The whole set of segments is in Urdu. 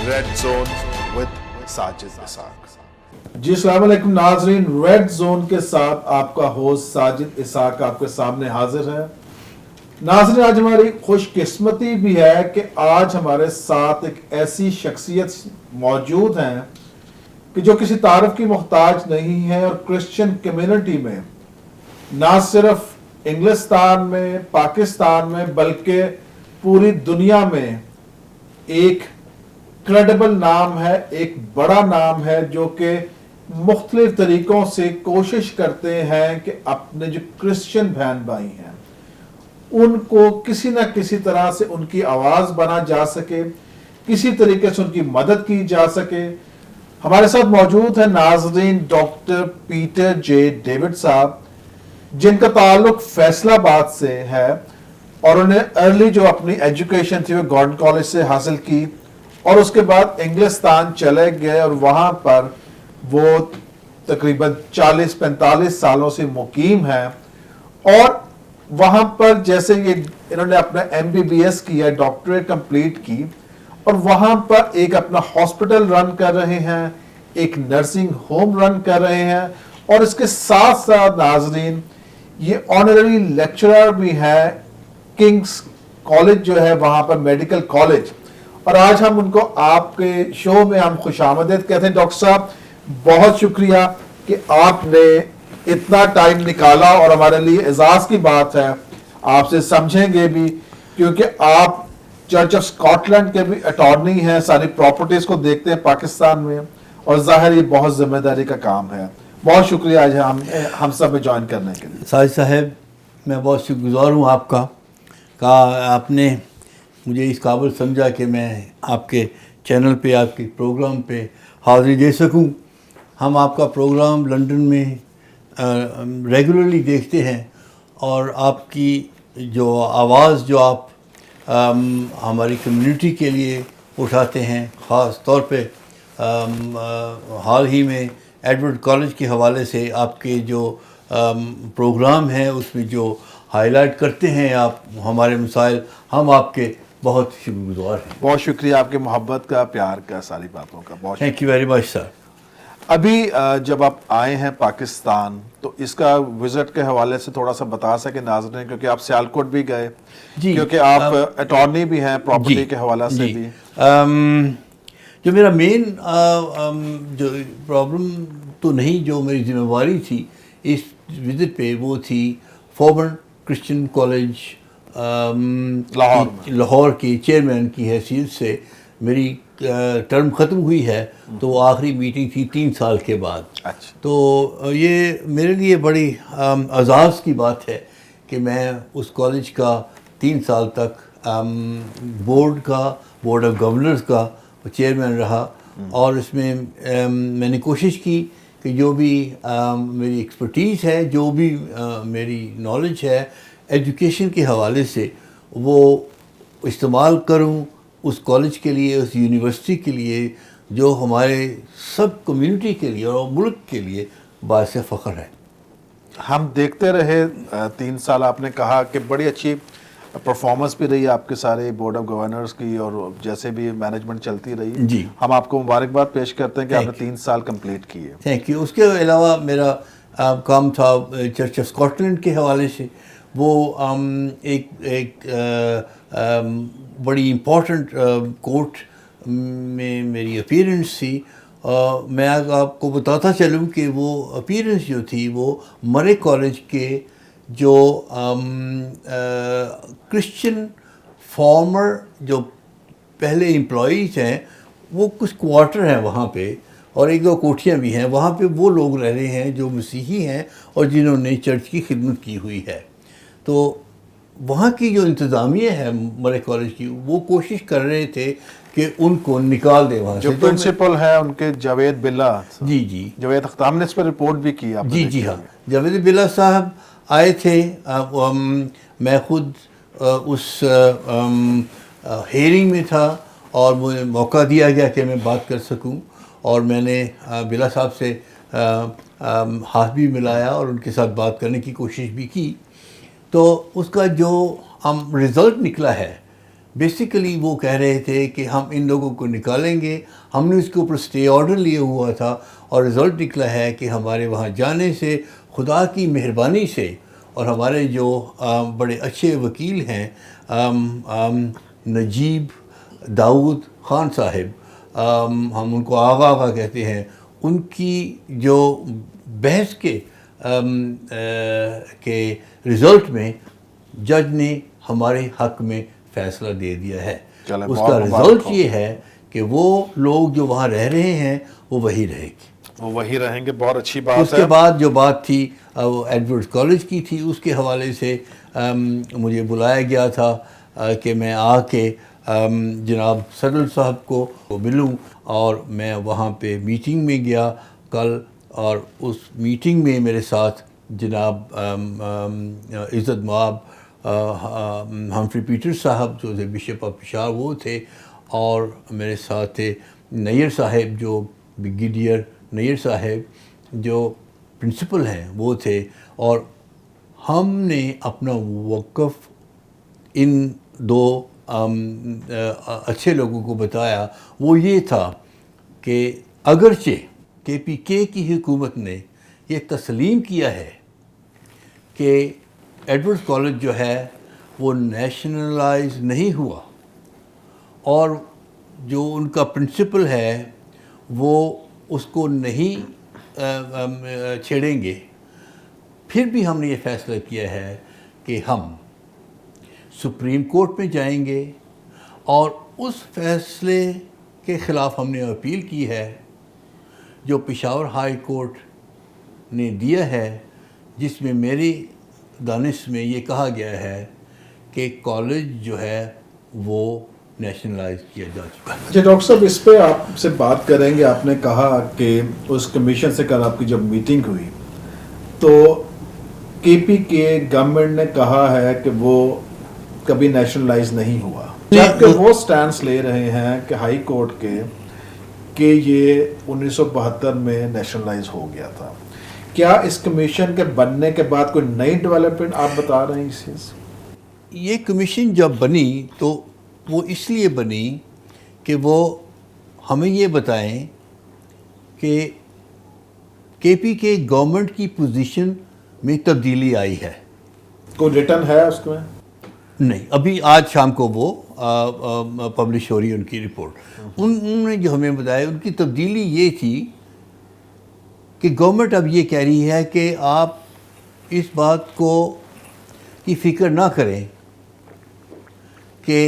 ریڈ زون ود ساجد اسحاق۔ جی السلام علیکم ناظرین، ریڈ زون کے ساتھ آپ کا ہوسٹ ساجد اسحاق آپ کے سامنے حاضر ہے۔ ناظرین، آج ہماری خوش قسمتی بھی ہے کہ آج ہمارے ساتھ ایک ایسی شخصیت موجود ہیں کہ جو کسی تعارف کی محتاج نہیں ہے، اور کرسچن کمیونٹی میں نہ صرف انگلستان میں، پاکستان میں، بلکہ پوری دنیا میں ایک کریڈیبل نام ہے، ایک بڑا نام ہے، جو کہ مختلف طریقوں سے کوشش کرتے ہیں کہ اپنے جو کرسچن بہن بھائی ہیں ان کو کسی نہ کسی طرح سے ان کی آواز بنا جا سکے، کسی طریقے سے ان کی مدد کی جا سکے۔ ہمارے ساتھ موجود ہیں ناظرین ڈاکٹر پیٹر جے ڈیوڈ صاحب، جن کا تعلق فیصل آباد سے ہے، اور انہیں ارلی جو اپنی ایجوکیشن تھی وہ گورنمنٹ کالج سے حاصل کی، اور اس کے بعد انگلستان چلے گئے، اور وہاں پر وہ تقریباً 40-45 سالوں سے مقیم ہیں، اور وہاں پر جیسے انہوں نے اپنا MBBS کیا، ڈاکٹریٹ کمپلیٹ کی، اور وہاں پر ایک اپنا ہاسپٹل رن کر رہے ہیں، ایک نرسنگ ہوم رن کر رہے ہیں، اور اس کے ساتھ ساتھ ناظرین یہ آنرری لیکچرر بھی ہے کنگز کالج جو ہے وہاں پر میڈیکل کالج۔ اور آج ہم ان کو آپ کے شو میں ہم خوش آمدید کہتے ہیں۔ ڈاکٹر صاحب بہت شکریہ کہ آپ نے اتنا ٹائم نکالا، اور ہمارے لیے اعزاز کی بات ہے، آپ سے سمجھیں گے بھی کیونکہ آپ چرچ آف اسکاٹ لینڈ کے بھی اٹارنی ہیں، ساری پراپرٹیز کو دیکھتے ہیں پاکستان میں، اور ظاہر یہ بہت ذمہ داری کا کام ہے۔ بہت شکریہ آج ہم سب میں جوائن کرنے کے لیے۔ ساجد صاحب، میں بہت شکر گزار ہوں آپ کا کہ آپ نے مجھے اس قابل سمجھا کہ میں آپ کے چینل پہ، آپ کے پروگرام پہ حاضری دے سکوں۔ ہم آپ کا پروگرام لنڈن میں ریگولرلی دیکھتے ہیں، اور آپ کی جو آواز جو آپ ہماری کمیونٹی کے لیے اٹھاتے ہیں، خاص طور پہ حال ہی میں ایڈورڈ کالج کے حوالے سے آپ کے جو پروگرام ہیں اس میں جو ہائی لائٹ کرتے ہیں آپ ہمارے مسائل، ہم آپ کے بہت شکر گزار ہیں۔ بہت شکریہ آپ کے محبت کا، پیار کا، ساری باتوں کا، بہت تھینک یو ویری مچ سر۔ ابھی جب آپ آئے ہیں پاکستان تو اس کا وزٹ کے حوالے سے تھوڑا سا بتا سکیں ناظرین، کیونکہ آپ سیالکوٹ بھی گئے، جی، کیونکہ آپ اٹارنی بھی ہیں پراپرٹی کے حوالے سے بھی۔ جو میرا مین جو پرابلم تو نہیں، جو میری ذمہ داری تھی اس وزٹ پہ، وہ تھی فارمر کرسچن کالج لاہور کی چیئرمین کی حیثیت سے میری ٹرم ختم ہوئی ہے، تو وہ آخری میٹنگ تھی 3 سال کے بعد۔ اچھا، تو یہ میرے لیے بڑی اعزاز کی بات ہے کہ میں اس کالج کا 3 سال تک بورڈ آف گورنرز کا چیئرمین رہا، اور اس میں میں نے کوشش کی کہ جو بھی میری ایکسپرٹیز ہے، جو بھی میری نالج ہے ایجوکیشن کے حوالے سے، وہ استعمال کروں اس کالج کے لیے، اس یونیورسٹی کے لیے، جو ہمارے سب کمیونٹی کے لیے اور ملک کے لیے باعث فخر ہے۔ ہم دیکھتے رہے 3 سال، آپ نے کہا کہ بڑی اچھی پرفارمنس بھی رہی آپ کے سارے بورڈ آف گورنرز کی، اور جیسے بھی مینجمنٹ چلتی رہی۔ جی، ہم آپ کو مبارکباد پیش کرتے ہیں کہ آپ نے 3 سال کمپلیٹ کیے۔ Thank you. اس کے علاوہ میرا کام تھا چرچ آف اسکاٹ لینڈ کے حوالے سے، وہ ایک بڑی امپورٹنٹ کورٹ میں میری اپیرنس تھی۔ میں آپ کو بتاتا چلوں کہ وہ اپیرنس جو تھی وہ مرے کالج کے جو کرسچن فارمر جو پہلے امپلائیز ہیں، وہ کچھ کوارٹر ہیں وہاں پہ، اور 1-2 کوٹھیاں بھی ہیں وہاں پہ، وہ لوگ رہ رہے ہیں جو مسیحی ہیں اور جنہوں نے چرچ کی خدمت کی ہوئی ہے۔ تو وہاں کی جو انتظامیہ ہے مرے کالج کی، وہ کوشش کر رہے تھے کہ ان کو نکال دے وہاں سے۔ جو پرنسپل ہے ان کے جاوید بلا، جی جاوید اختر نے اس پر رپورٹ بھی کی آپ نے؟ جی ہاں، جاوید بلا صاحب آئے تھے، میں خود اس ہیئرنگ میں تھا، اور مجھے موقع دیا گیا کہ میں بات کر سکوں، اور میں نے بلا صاحب سے ہاتھ بھی ملایا اور ان کے ساتھ بات کرنے کی کوشش بھی کی۔ تو اس کا جو رزلٹ نکلا ہے بیسیکلی وہ کہہ رہے تھے کہ ہم ان لوگوں کو نکالیں گے. ہم نے اس کے اوپر اسٹے آرڈر لیا ہوا تھا اور رزلٹ نکلا ہے کہ ہمارے وہاں جانے سے خدا کی مہربانی سے اور ہمارے جو بڑے اچھے وکیل ہیں نجیب داؤد خان صاحب، ہم ان کو آغا کہتے ہیں، ان کی جو بحث کے رزلٹ میں جج نے ہمارے حق میں فیصلہ دے دیا ہے. اس کا رزلٹ یہ ہے کہ وہ لوگ جو وہاں رہ رہے ہیں وہ وہی رہے گی، وہ وہی رہیں گے. بہت اچھی بات ہے. اس کے بعد جو بات تھی وہ ایڈورڈ کالج کی تھی، اس کے حوالے سے مجھے بلایا گیا تھا کہ میں آ کے جناب صدر صاحب کو ملوں، اور میں وہاں پہ میٹنگ میں گیا کل، اور اس میٹنگ میں میرے ساتھ جناب عزت مآب ہمفری پیٹر صاحب جو تھے بشپ آف پشاور وہ تھے، اور میرے ساتھ تھے نیئر صاحب، جو بریگیڈیئر نیئر صاحب جو پرنسپل ہیں وہ تھے. اور ہم نے اپنا وقف ان دو اچھے لوگوں کو بتایا. وہ یہ تھا کہ اگرچہ KPK کی حکومت نے یہ تسلیم کیا ہے کہ ایڈورڈ کالج جو ہے وہ نیشنلائز نہیں ہوا، اور جو ان کا پرنسپل ہے وہ اس کو نہیں چھیڑیں گے، پھر بھی ہم نے یہ فیصلہ کیا ہے کہ ہم سپریم کورٹ میں جائیں گے، اور اس فیصلے کے خلاف ہم نے اپیل کی ہے جو پشاور ہائی کورٹ نے دیا ہے، جس میں میری دانش میں یہ کہا گیا ہے کہ کالج جو ہے وہ نیشنلائز کیا جا چکا ہے. جی ڈاکٹر صاحب، اس پہ آپ سے بات کریں گے. آپ نے کہا کہ اس کمیشن سے کل آپ کی جب میٹنگ ہوئی تو KPK گورنمنٹ نے کہا ہے کہ وہ کبھی نیشنلائز نہیں ہوا، جبکہ وہ سٹینس لے رہے ہیں کہ ہائی کورٹ کے کہ یہ 1972 میں نیشنلائز ہو گیا تھا. کیا اس کمیشن کے بننے کے بعد کوئی نئی ڈیولپمنٹ آپ بتا رہے ہیں اس چیز؟ یہ کمیشن جب بنی تو وہ اس لیے بنی کہ وہ ہمیں یہ بتائیں کہ KPK گورنمنٹ کی پوزیشن میں تبدیلی آئی ہے. کوئی ریٹرن ہے اس میں؟ نہیں، ابھی آج شام کو وہ پبلش ہو رہی ہے ان کی رپورٹ. انہوں نے جو ہمیں بتایا ان کی تبدیلی یہ تھی کہ گورنمنٹ اب یہ کہہ رہی ہے کہ آپ اس بات کی فکر نہ کریں کہ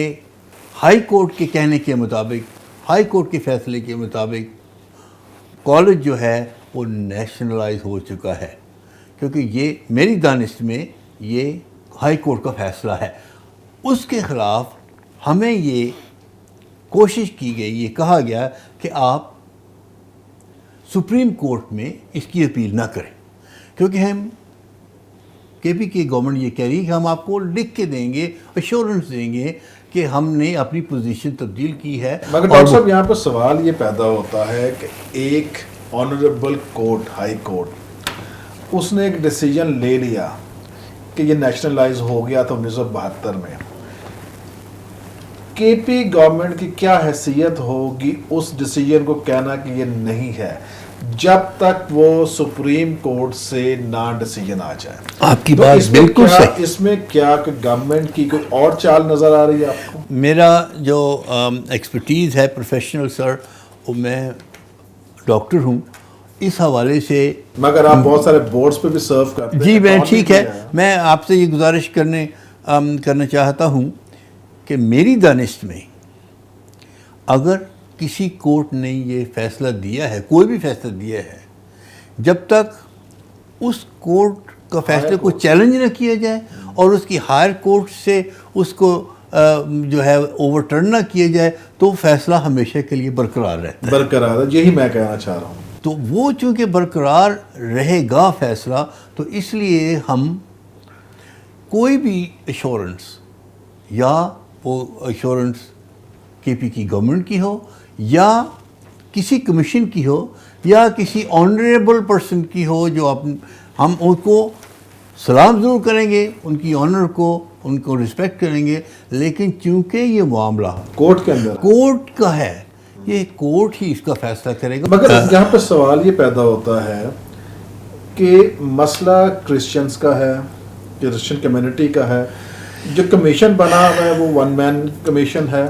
ہائی کورٹ کے کہنے کے مطابق، ہائی کورٹ کے فیصلے کے مطابق کالج جو ہے وہ نیشنلائز ہو چکا ہے، کیونکہ یہ میری دانش میں یہ ہائی کورٹ کا فیصلہ ہے. اس کے خلاف ہمیں یہ کوشش کی گئی، یہ کہا گیا کہ آپ سپریم کورٹ میں اس کی اپیل نہ کریں، کیونکہ ہم KPK گورنمنٹ یہ کہہ رہی ہے کہ ہم آپ کو لکھ کے دیں گے، ایشورنس دیں گے کہ ہم نے اپنی پوزیشن تبدیل کی ہے. مگر ڈاکٹر صاحب یہاں پر سوال یہ پیدا ہوتا ہے کہ ایک آنریبل کورٹ، ہائی کورٹ، اس نے ایک ڈیسیجن لے لیا کہ یہ نیشنلائز ہو گیا تھا 1972 میں. KP گورنمنٹ کی کیا حیثیت ہوگی اس ڈیسیجن کو کہنا کہ یہ نہیں ہے، جب تک وہ سپریم کورٹ سے نہ ڈیسیجن آ جائے؟ آپ کی بات بالکل صحیح. اس میں کیا کہ گورنمنٹ کی کوئی اور چال نظر آ رہی ہے آپ کو؟ میرا جو ایکسپرٹیز ہے پروفیشنل سر، وہ میں ڈاکٹر ہوں، اس حوالے سے. مگر آپ بہت سارے بورڈز پہ بھی سرو کرتے ہیں. جی میں ٹھیک ہے، میں آپ سے یہ گزارش کرنا چاہتا ہوں کہ میری دانش میں اگر کسی کورٹ نے یہ فیصلہ دیا ہے، کوئی بھی فیصلہ دیا ہے، جب تک اس کورٹ کا فیصلے کو چیلنج نہ کیا جائے اور اس کی ہائر کورٹ سے اس کو جو ہے اوور ٹرن نہ کیا جائے تو فیصلہ ہمیشہ کے لیے برقرار رہتا ہے. برقرار ہے، یہی میں کہنا چاہ رہا ہوں. تو وہ چونکہ برقرار رہے گا فیصلہ، تو اس لیے ہم کوئی بھی ایشورنس، یا وہ ایشورنس KPK گورنمنٹ کی ہو یا کسی کمیشن کی ہو یا کسی آنریبل پرسن کی ہو، جو ہم ان کو سلام ضرور کریں گے، ان کی آنر کو ان کو رسپیکٹ کریں گے، لیکن چونکہ یہ معاملہ کورٹ کے اندر کورٹ کا ہے، یہ کورٹ ہی اس کا فیصلہ کرے گا. مگر یہاں پہ سوال یہ پیدا ہوتا ہے کہ مسئلہ کرسچنز کا ہے، کرسچن کمیونٹی کا ہے. جو کمیشن بنا ہوا ہے وہ ون مین کمیشن ہے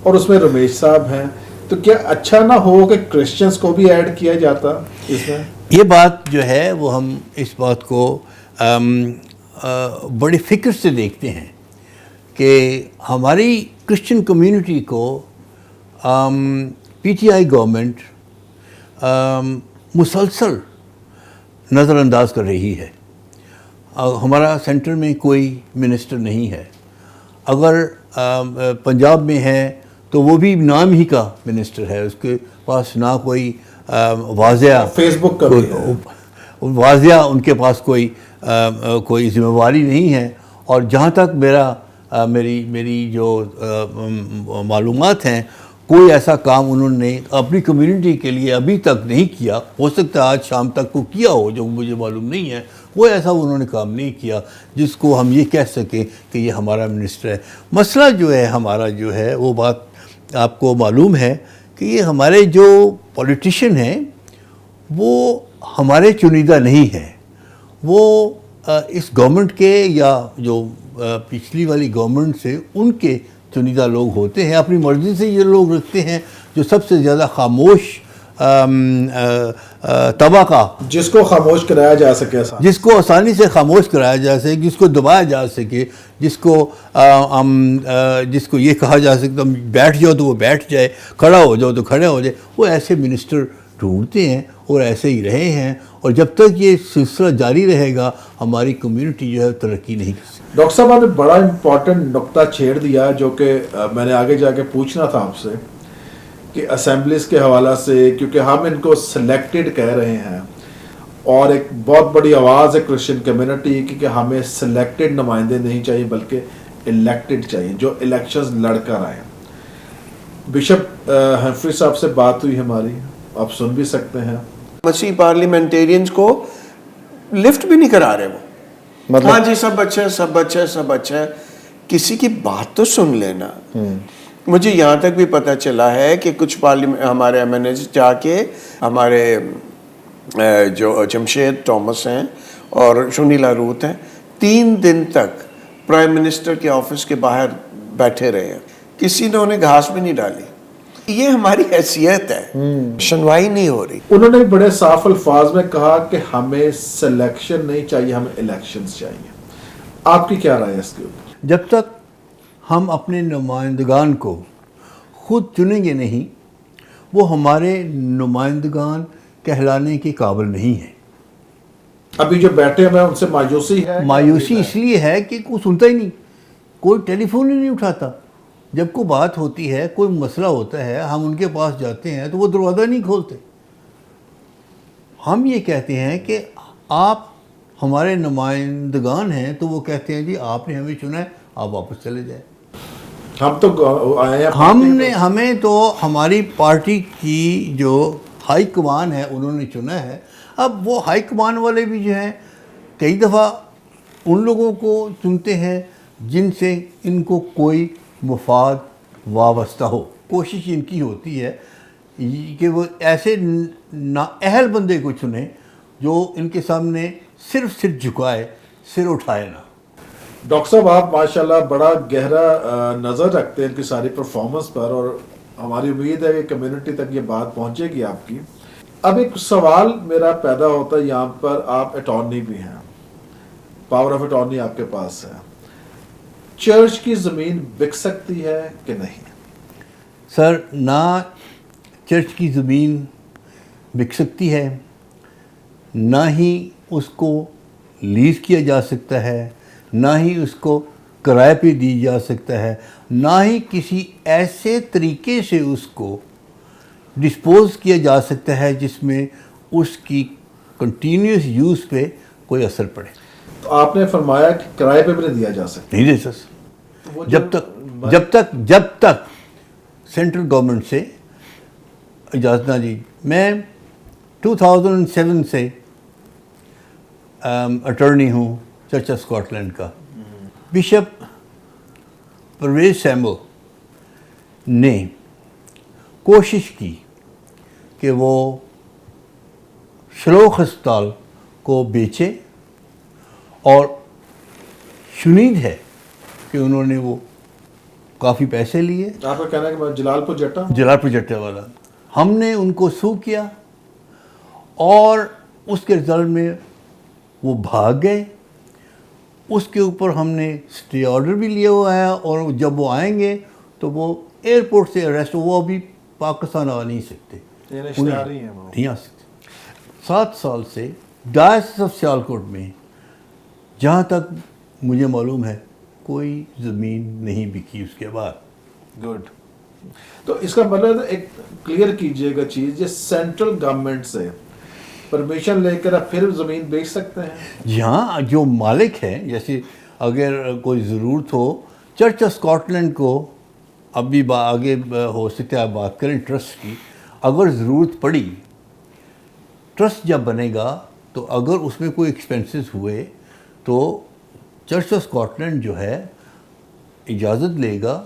اور اس میں رمیش صاحب ہیں، تو کیا اچھا نہ ہو کہ کرسچنز کو بھی ایڈ کیا جاتا اس میں؟ یہ بات جو ہے وہ ہم اس بات کو بڑی فکر سے دیکھتے ہیں کہ ہماری کرسچن کمیونٹی کو پی ٹی آئی گورنمنٹ مسلسل نظر انداز کر رہی ہے. ہمارا سینٹر میں کوئی منسٹر نہیں ہے، اگر پنجاب میں ہے تو وہ بھی نام ہی کا منسٹر ہے، اس کے پاس نہ کوئی واضح فیس بک کا واضح ان کے پاس کوئی ذمہ داری نہیں ہے. اور جہاں تک میری جو معلومات ہیں، کوئی ایسا کام انہوں نے اپنی کمیونٹی کے لیے ابھی تک نہیں کیا. ہو سکتا ہے آج شام تک کو کیا ہو، جو مجھے معلوم نہیں ہے. وہ ایسا انہوں نے کام نہیں کیا جس کو ہم یہ کہہ سکیں کہ یہ ہمارا منسٹر ہے. مسئلہ جو ہے ہمارا جو ہے وہ بات آپ کو معلوم ہے کہ یہ ہمارے جو پولیٹیشین ہیں وہ ہمارے چنیدہ نہیں ہیں، وہ اس گورنمنٹ کے یا جو پچھلی والی گورنمنٹ سے ان کے چنیدہ لوگ ہوتے ہیں. اپنی مرضی سے یہ لوگ رکھتے ہیں. جو سب سے زیادہ خاموش طبقہ، جس کو خاموش کرایا جا سکے، جس کو آسانی سے خاموش کرایا جا سکے، جس کو دبایا جا سکے، جس کو یہ کہا جا سکے تم بیٹھ جاؤ تو وہ بیٹھ جائے، کھڑا ہو جاؤ تو کھڑے ہو جائے، وہ ایسے منسٹر ڈھونڈتے ہیں اور ایسے ہی رہے ہیں. اور جب تک یہ سلسلہ جاری رہے گا ہماری کمیونٹی جو ہے ترقی نہیں کر سکتی. ڈاکٹر صاحب آپ نے بڑا امپورٹنٹ نقطہ چھیڑ دیا جو کہ میں نے آگے جا کے پوچھنا تھا آپ سے کہ اسمبلیز کے حوالہ سے، کیونکہ ہم ان کو سلیکٹڈ کہہ رہے ہیں اور ایک بہت بڑی آواز ہے کرسچن کمیونٹی کی کہ ہمیں سلیکٹڈ نمائندے نہیں چاہیے بلکہ الیکٹڈ چاہیے جو الیکشنز لڑ کر آئیں. بشپ ہمفری صاحب سے بات ہوئی ہماری، آپ سن بھی سکتے ہیں. مسیح پارلیمنٹیرینز کو لفٹ بھی نہیں کرا رہے وہ. ہاں جی سب اچھا ہے، سب اچھا ہے، سب اچھا ہے. کسی کی بات تو سن لینا. مجھے یہاں تک بھی پتہ چلا ہے کہ کچھ ہمارے ایم این ایز جا کے ہمارے جو جمشید ٹامس ہیں اور شنیلا روت ہیں 3 دن تک پرائم منسٹر کے آفس کے باہر بیٹھے رہے ہیں. کسی نے انہیں گھاس بھی نہیں ڈالی. یہ ہماری حیثیت ہے، سنوائی نہیں ہو رہی. انہوں نے بڑے صاف الفاظ میں کہا کہ ہمیں سلیکشن نہیں چاہیے، ہمیں الیکشنز چاہیے. آپ کی کیا رائے ہے اس کے اوپر؟ جب تک ہم اپنے نمائندگان کو خود چنیں گے نہیں، وہ ہمارے نمائندگان کہلانے کے قابل نہیں ہیں. ابھی جو بیٹھے ہوئے ہیں ان سے مایوسی ہے. مایوسی اس لیے ہے کہ کوئی سنتا ہی نہیں، کوئی ٹیلی فون ہی نہیں اٹھاتا. جب کوئی بات ہوتی ہے، کوئی مسئلہ ہوتا ہے، ہم ان کے پاس جاتے ہیں تو وہ دروازہ نہیں کھولتے. ہم یہ کہتے ہیں کہ آپ ہمارے نمائندگان ہیں، تو وہ کہتے ہیں جی آپ نے ہمیں چنا ہے، آپ واپس چلے جائیں. ہم تو آئے ہیں، ہمیں تو ہماری پارٹی کی جو ہائی کمان ہے انہوں نے چنا ہے. اب وہ ہائی کمان والے بھی جو ہیں کئی دفعہ ان لوگوں کو چنتے ہیں جن سے ان کو کوئی مفاد وابستہ ہو. کوشش ان کی ہوتی ہے کہ وہ ایسے نااہل بندے کو چنیں جو ان کے سامنے صرف سر جھکائے، سر اٹھائے نہ. ڈاکٹر صاحب آپ ماشاءاللہ بڑا گہرا نظر رکھتے ہیں ان کی ساری پرفارمنس پر، اور ہماری امید ہے کہ کمیونٹی تک یہ بات پہنچے گی آپ کی. اب ایک سوال میرا پیدا ہوتا ہے، یہاں پر آپ اٹارنی بھی ہیں، پاور آف اٹارنی آپ کے پاس ہے. چرچ کی زمین بک سکتی ہے کہ نہیں؟ سر، نہ چرچ کی زمین بک سکتی ہے، نہ ہی اس کو لیز کیا جا سکتا ہے، نہ ہی اس کو کرائے پہ دی جا سکتا ہے، نہ ہی کسی ایسے طریقے سے اس کو ڈسپوز کیا جا سکتا ہے جس میں اس کی کنٹینیوس یوز پہ کوئی اثر پڑے. تو آپ نے فرمایا کہ کرائے پہ بھی نہیں دیا جا سکتا. نہیں دے سکتا جب تک سینٹرل گورنمنٹ سے اجازت نہ دی. میں 2007 سے اٹارنی ہوں چرچ آف اسکاٹ لینڈ کا. بشپ پرویز سیمبل نے کوشش کی کہ وہ شلوک ہسپتال کو بیچے، اور شنید ہے کہ انہوں نے وہ کافی پیسے لیے. آپ کا کہنا ہے کہ میں جلال پور جٹا ہوں. جلال پور جٹے والا، ہم نے ان کو سو کیا اور اس کے رزلٹ میں وہ بھاگ گئے. اس کے اوپر ہم نے اسٹے آرڈر بھی لیا ہوا ہے، اور جب وہ آئیں گے تو وہ ایئرپورٹ سے اریسٹ، وہ ابھی پاکستان آ نہیں سکتے، نہیں آ سکتے. 7 سال سے ڈائسس آف سیالکوٹ میں جہاں تک مجھے معلوم ہے کوئی زمین نہیں بکی اس کے بعد. گڈ. تو اس کا مطلب ایک کلیئر کیجئے گا چیز، یہ سینٹرل گورنمنٹ سے پرمیشن لے کر آپ پھر زمین بیچ سکتے ہیں؟ جہاں جو مالک ہے، جیسے اگر کوئی ضرورت ہو، چرچ آف اسکاٹ لینڈ کو ابھی آگے ہو سکتا ہے آپ بات کریں ٹرسٹ کی، اگر ضرورت پڑی، ٹرسٹ جب بنے گا تو اگر اس میں کوئی ایکسپینسز ہوئے تو چرچ آف اسکاٹ لینڈ جو ہے اجازت لے گا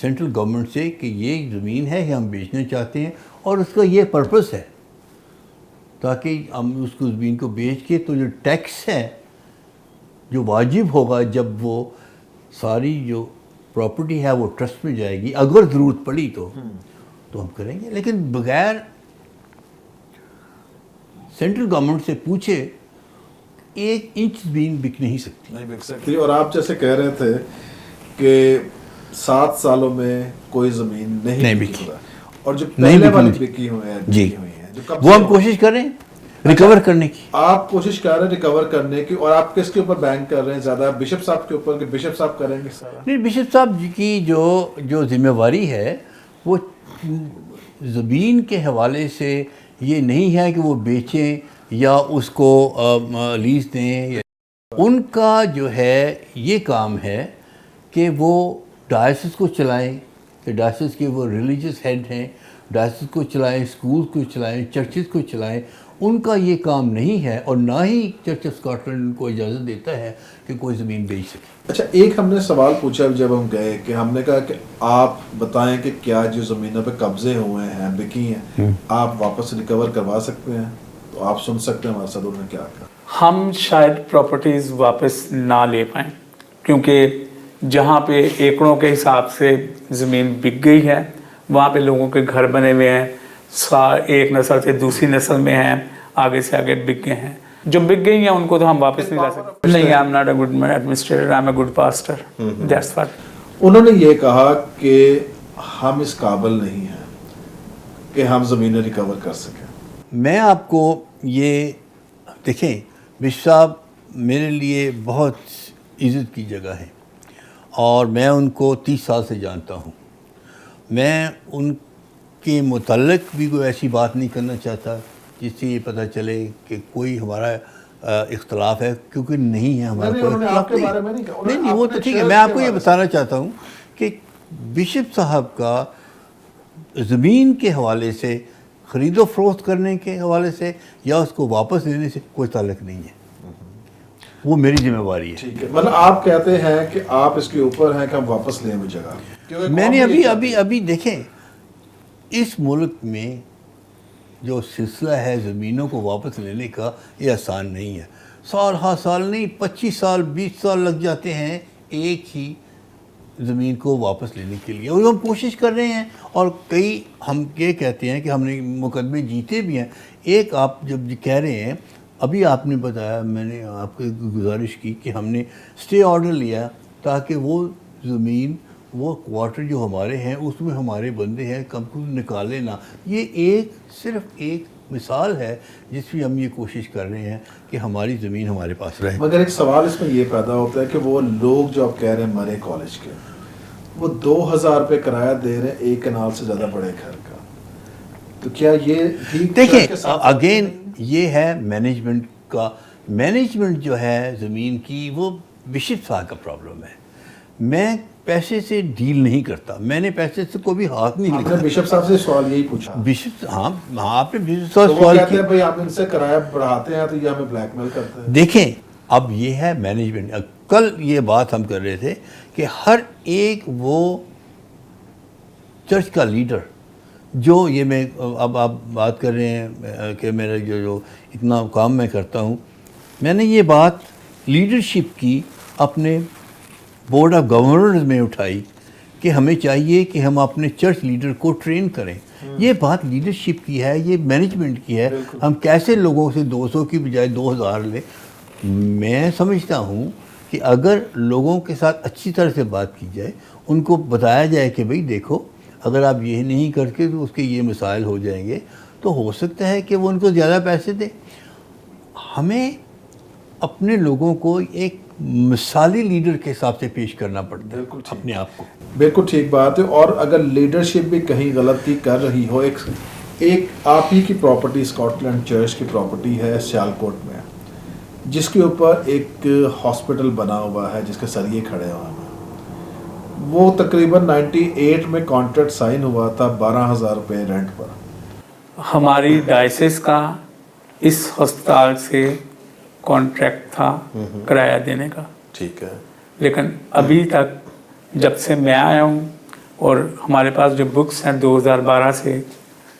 سینٹرل گورنمنٹ سے کہ یہ زمین ہے، یہ ہم بیچنا چاہتے ہیں، اور اس کا یہ پرپس ہے تاکہ ہم اس کو زمین کو بیچ کے تو جو ٹیکس ہے جو واجب ہوگا جب وہ ساری جو پراپرٹی ہے وہ ٹرسٹ میں جائے گی، اگر ضرورت پڑی تو ہم کریں گے. لیکن بغیر سینٹرل گورنمنٹ سے پوچھے 1 انچ زمین بک نہیں سکتی. نہیں بک سکتی. اور آپ جیسے کہہ رہے تھے کہ 7 سالوں میں کوئی زمین نہیں بکی، اور جو پہلے والی بکی ہوئے ہیں جی وہ ہم کوشش کریں ریکور کرنے کی. آپ کوشش کر رہے ہیں ریکور کرنے کی، اور آپ کس کے اوپر بینک کر رہے ہیں زیادہ؟ بشپ صاحب کے اوپر، کہ بشپ صاحب کریں گے سارا؟ نہیں، بشپ صاحب کی جو ذمہ داری ہے وہ زمین کے حوالے سے یہ نہیں ہے کہ وہ بیچیں یا اس کو لیز دیں. ان کا جو ہے یہ کام ہے کہ وہ ڈائسس کو چلائیں، کہ ڈائسس کے وہ ریلیجس ہیڈ ہیں، ڈائسس کو چلائیں، اسکولز کو چلائیں، چرچز کو چلائیں. ان کا یہ کام نہیں ہے، اور نہ ہی چرچ آف اسکاٹ لینڈ ان کو اجازت دیتا ہے کہ کوئی زمین بیچ سکے. اچھا، ایک ہم نے سوال پوچھا جب ہم گئے کہ ہم نے کہا کہ آپ بتائیں کہ کیا جو زمینوں پہ قبضے ہوئے ہیں، بکی ہیں، آپ واپس ریکور کروا سکتے ہیں؟ تو آپ سن سکتے ہیں ہمارے ساتھ انہوں نے کیا کہا. ہم شاید پراپرٹیز واپس نہ لے پائیں، کیونکہ جہاں پہ ایکڑوں کے حساب سے زمین بک گئی ہے وہاں پہ لوگوں کے گھر بنے ہوئے ہیں، ایک نسل سے دوسری نسل میں ہیں، آگے سے آگے بک گئے ہیں. جو بک گئی ہیں ان کو تو ہم واپس نہیں لا سکتے. نہیں، I am not a good administrator, I am a good pastor. That's what. انہوں نے یہ کہا کہ ہم اس قابل نہیں ہیں کہ ہم زمینیں ریکور کر سکیں. میں آپ کو یہ دیکھیں، بشپ صاحب میرے لیے بہت عزت کی جگہ ہے، اور میں ان کو 30 سال سے جانتا ہوں. میں ان کے متعلق بھی کوئی ایسی بات نہیں کرنا چاہتا جس سے یہ پتہ چلے کہ کوئی ہمارا اختلاف ہے، کیونکہ نہیں ہے ہمارا کوئی اختلاف. نہیں، وہ تو ٹھیک ہے. میں آپ کو یہ بتانا چاہتا ہوں کہ بشپ صاحب کا زمین کے حوالے سے، خرید و فروخت کرنے کے حوالے سے یا اس کو واپس لینے سے کوئی تعلق نہیں ہے. وہ میری ذمہ داری ہے. ٹھیک ہے، مطلب آپ کہتے ہیں کہ آپ اس کے اوپر ہیں کہ ہم واپس لیں وہ جگہ. میں نے ابھی دیکھیں، اس ملک میں جو سلسلہ ہے زمینوں کو واپس لینے کا، یہ آسان نہیں ہے. سال نہیں، 25 سال 20 سال لگ جاتے ہیں ایک ہی زمین کو واپس لینے کے لیے، اور ہم کوشش کر رہے ہیں. اور کئی ہم یہ کہتے ہیں کہ ہم نے مقدمے جیتے بھی ہیں. ایک آپ جب کہہ رہے ہیں، ابھی آپ نے بتایا، میں نے آپ کو گزارش کی کہ ہم نے اسٹے آرڈر لیا تاکہ وہ زمین، وہ کوارٹر جو ہمارے ہیں اس میں ہمارے بندے ہیں، کم کو نکالے نہ. یہ صرف ایک مثال ہے جس میں ہم یہ کوشش کر رہے ہیں کہ ہماری زمین ہمارے پاس رہے. مگر ایک سوال اس میں یہ پیدا ہوتا ہے کہ وہ لوگ جو آپ کہہ رہے ہیں مرے کالج کے، وہ 2000 روپے کرایہ دے رہے ہیں 1 کنال سے زیادہ بڑے گھر کا، تو کیا یہ دیکھیں اگین یہ ہے مینجمنٹ کا. مینجمنٹ جو ہے زمین کی وہ بشپ صاحب کا پرابلم ہے. میں پیسے سے ڈیل نہیں کرتا، میں نے پیسے سے کوئی بھی ہاتھ نہیں لگا. بشپ صاحب سے سوال یہی پوچھا. بشپ ہاں آپ نے بشپ صاحب سوال کیا؟ بھائی آپ ان سے کرایہ بڑھاتے ہیں تو یہ ہمیں بلیک میل کرتے ہیں. دیکھیں اب یہ ہے مینجمنٹ. کل یہ بات ہم کر رہے تھے کہ ہر ایک وہ چرچ کا لیڈر جو یہ میں اب آپ بات کر رہے ہیں کہ میرا جو اتنا کام میں کرتا ہوں، میں نے یہ بات لیڈرشپ کی اپنے بورڈ آف گورنرز میں اٹھائی کہ ہمیں چاہیے کہ ہم اپنے چرچ لیڈر کو ٹرین کریں. یہ بات لیڈرشپ کی ہے، یہ مینجمنٹ کی ہے. ہم کیسے لوگوں سے 200 کی بجائے 2000 لیں. میں سمجھتا ہوں کہ اگر لوگوں کے ساتھ اچھی طرح سے بات کی جائے، ان کو بتایا جائے کہ بھئی دیکھو اگر آپ یہ نہیں کرتے تو اس کے یہ مسائل ہو جائیں گے، تو ہو سکتا ہے کہ وہ ان کو زیادہ پیسے دیں. ہمیں اپنے لوگوں کو ایک مثالی لیڈر کے حساب سے پیش کرنا پڑتا ہے اپنے آپ کو. بالکل ٹھیک بات ہے. اور اگر لیڈرشپ بھی کہیں غلطی کر رہی ہو، ایک آپ ہی کی پراپرٹی اسکاٹ لینڈ چرچ کی پراپرٹی ہے سیالکوٹ میں، جس کے اوپر ایک ہاسپٹل بنا ہوا ہے جس کے سریے کھڑے ہوئے ہیں. وہ تقریباً 98 میں کانٹریکٹ سائن ہوا تھا 12,000 روپے رینٹ پر. ہماری ڈائسس کا اس ہسپتال سے کانٹریکٹ تھا کرایہ دینے کا، ٹھیک ہے. لیکن ابھی تک جب سے میں آیا ہوں اور ہمارے پاس جو بکس ہیں 2012 سے،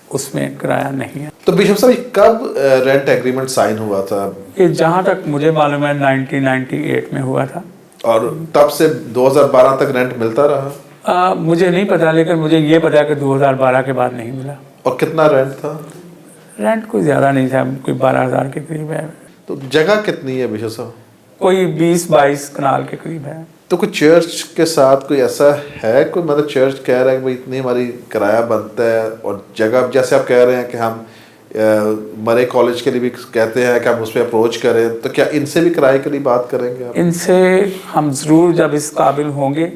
اس میں کرایہ نہیں ہے. تو بشپ صاحب کب رینٹ ایگریمنٹ سائن ہوا تھا؟ یہ جہاں تک مجھے معلوم ہے 1998 میں ہوا تھا. اور تب سے 2012 تک رینٹ ملتا رہا؟ مجھے نہیں پتا، لیکن مجھے یہ پتا کہ 2012 کے بعد نہیں ملا. اور کتنا رینٹ تھا؟ رینٹ کوئی زیادہ نہیں تھا، کوئی 12,000 کے قریب ہے. تو جگہ کتنی ہے بشپ صاحب؟ کوئی 20-22 کنال کے قریب ہے. تو کوئی چرچ کے ساتھ کوئی ایسا ہے، کوئی مطلب چرچ کہہ رہا ہے کہ بھائی اتنی ہماری کرایہ بنتا ہے، اور جگہ جیسے آپ کہہ رہے ہیں کہ ہم مرے کالج کے لیے بھی کہتے ہیں کہ ہم اس پہ اپروچ کریں، تو کیا ان سے بھی کرائے کے لیے بات کریں گے آپ؟ ان سے ہم ضرور جب اس قابل ہوں گے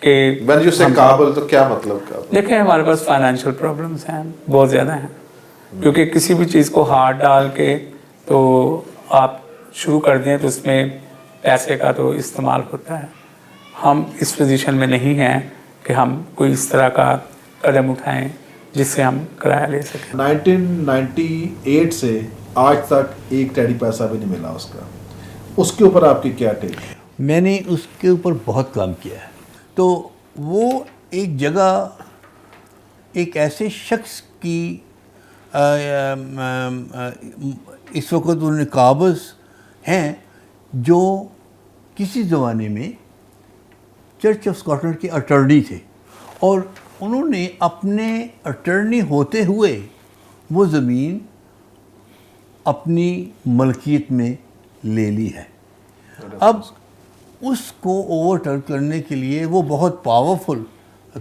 کہ میں جو سے قابل، تو کیا مطلب کا؟ دیکھیں ہمارے پاس فائنینشیل پرابلمس ہیں، بہت زیادہ ہیں، کیونکہ کسی بھی چیز کو ہاتھ ڈال کے تو آپ شروع کر دیں تو اس میں پیسے کا تو استعمال ہوتا ہے. ہم اس پوزیشن میں نہیں ہیں کہ ہم کوئی اس طرح کا قدم اٹھائیں جس سے ہم کرایہ لے سکیں. 1998 سے آج تک ایک ٹیڑی پیسہ بھی نہیں ملا اس کا. اس کے اوپر آپ کی کیا ٹیک ہے؟ میں نے اس کے اوپر بہت کام کیا ہے. تو وہ ایک جگہ ایک ایسے شخص کی اس وقت انہوں نے قابض ہیں جو کسی زمانے میں چرچ آف اسکاٹ لینڈ کے اٹرنی تھے، اور انہوں نے اپنے اٹرنی ہوتے ہوئے وہ زمین اپنی ملکیت میں لے لی ہے. اب اس کو اوور ٹرن کرنے کے لیے وہ بہت پاورفل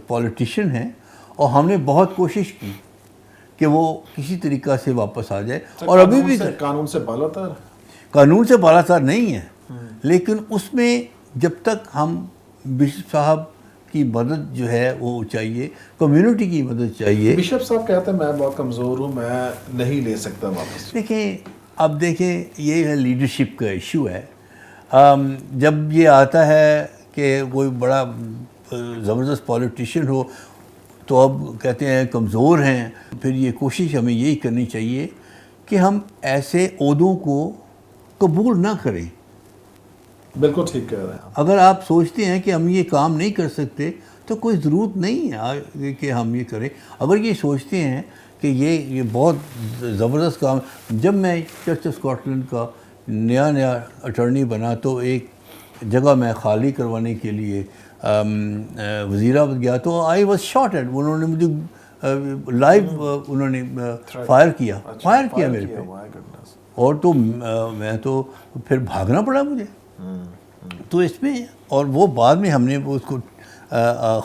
پولیٹیشین ہیں، اور ہم نے بہت کوشش کی کہ وہ کسی طریقہ سے واپس آ جائے. اور ابھی بھی قانون سے بالا تر، قانون سے بالا تر نہیں ہے، لیکن اس میں جب تک ہم بشپ صاحب کی مدد جو ہے وہ چاہیے، کمیونٹی کی مدد چاہیے. بشپ صاحب کہتے ہیں میں بہت کمزور ہوں، میں نہیں لے سکتا واپس. دیکھیں اب دیکھیں یہ ہے لیڈرشپ کا ایشو ہے. جب یہ آتا ہے کہ کوئی بڑا زبردست پولیٹیشین ہو تو اب کہتے ہیں کمزور ہیں. پھر یہ کوشش ہمیں یہی کرنی چاہیے کہ ہم ایسے عہدوں کو قبول نہ کریں. بالکل ٹھیک کہہ رہے ہیں. اگر آپ سوچتے ہیں کہ ہم یہ کام نہیں کر سکتے تو کوئی ضرورت نہیں ہے کہ ہم یہ کریں. اگر یہ سوچتے ہیں کہ یہ بہت زبردست کام. جب میں چرچ آف اسکاٹ لینڈ کا نیا اٹرنی بنا تو ایک جگہ میں خالی کروانے کے لیے وزیرآباد گیا تو آئی واز شارٹڈ. انہوں نے مجھے لائیو انہوں نے فائر کیا میرے پہ. اور تو میں تو پھر بھاگنا پڑا مجھے. تو اس میں اور وہ بعد میں ہم نے اس کو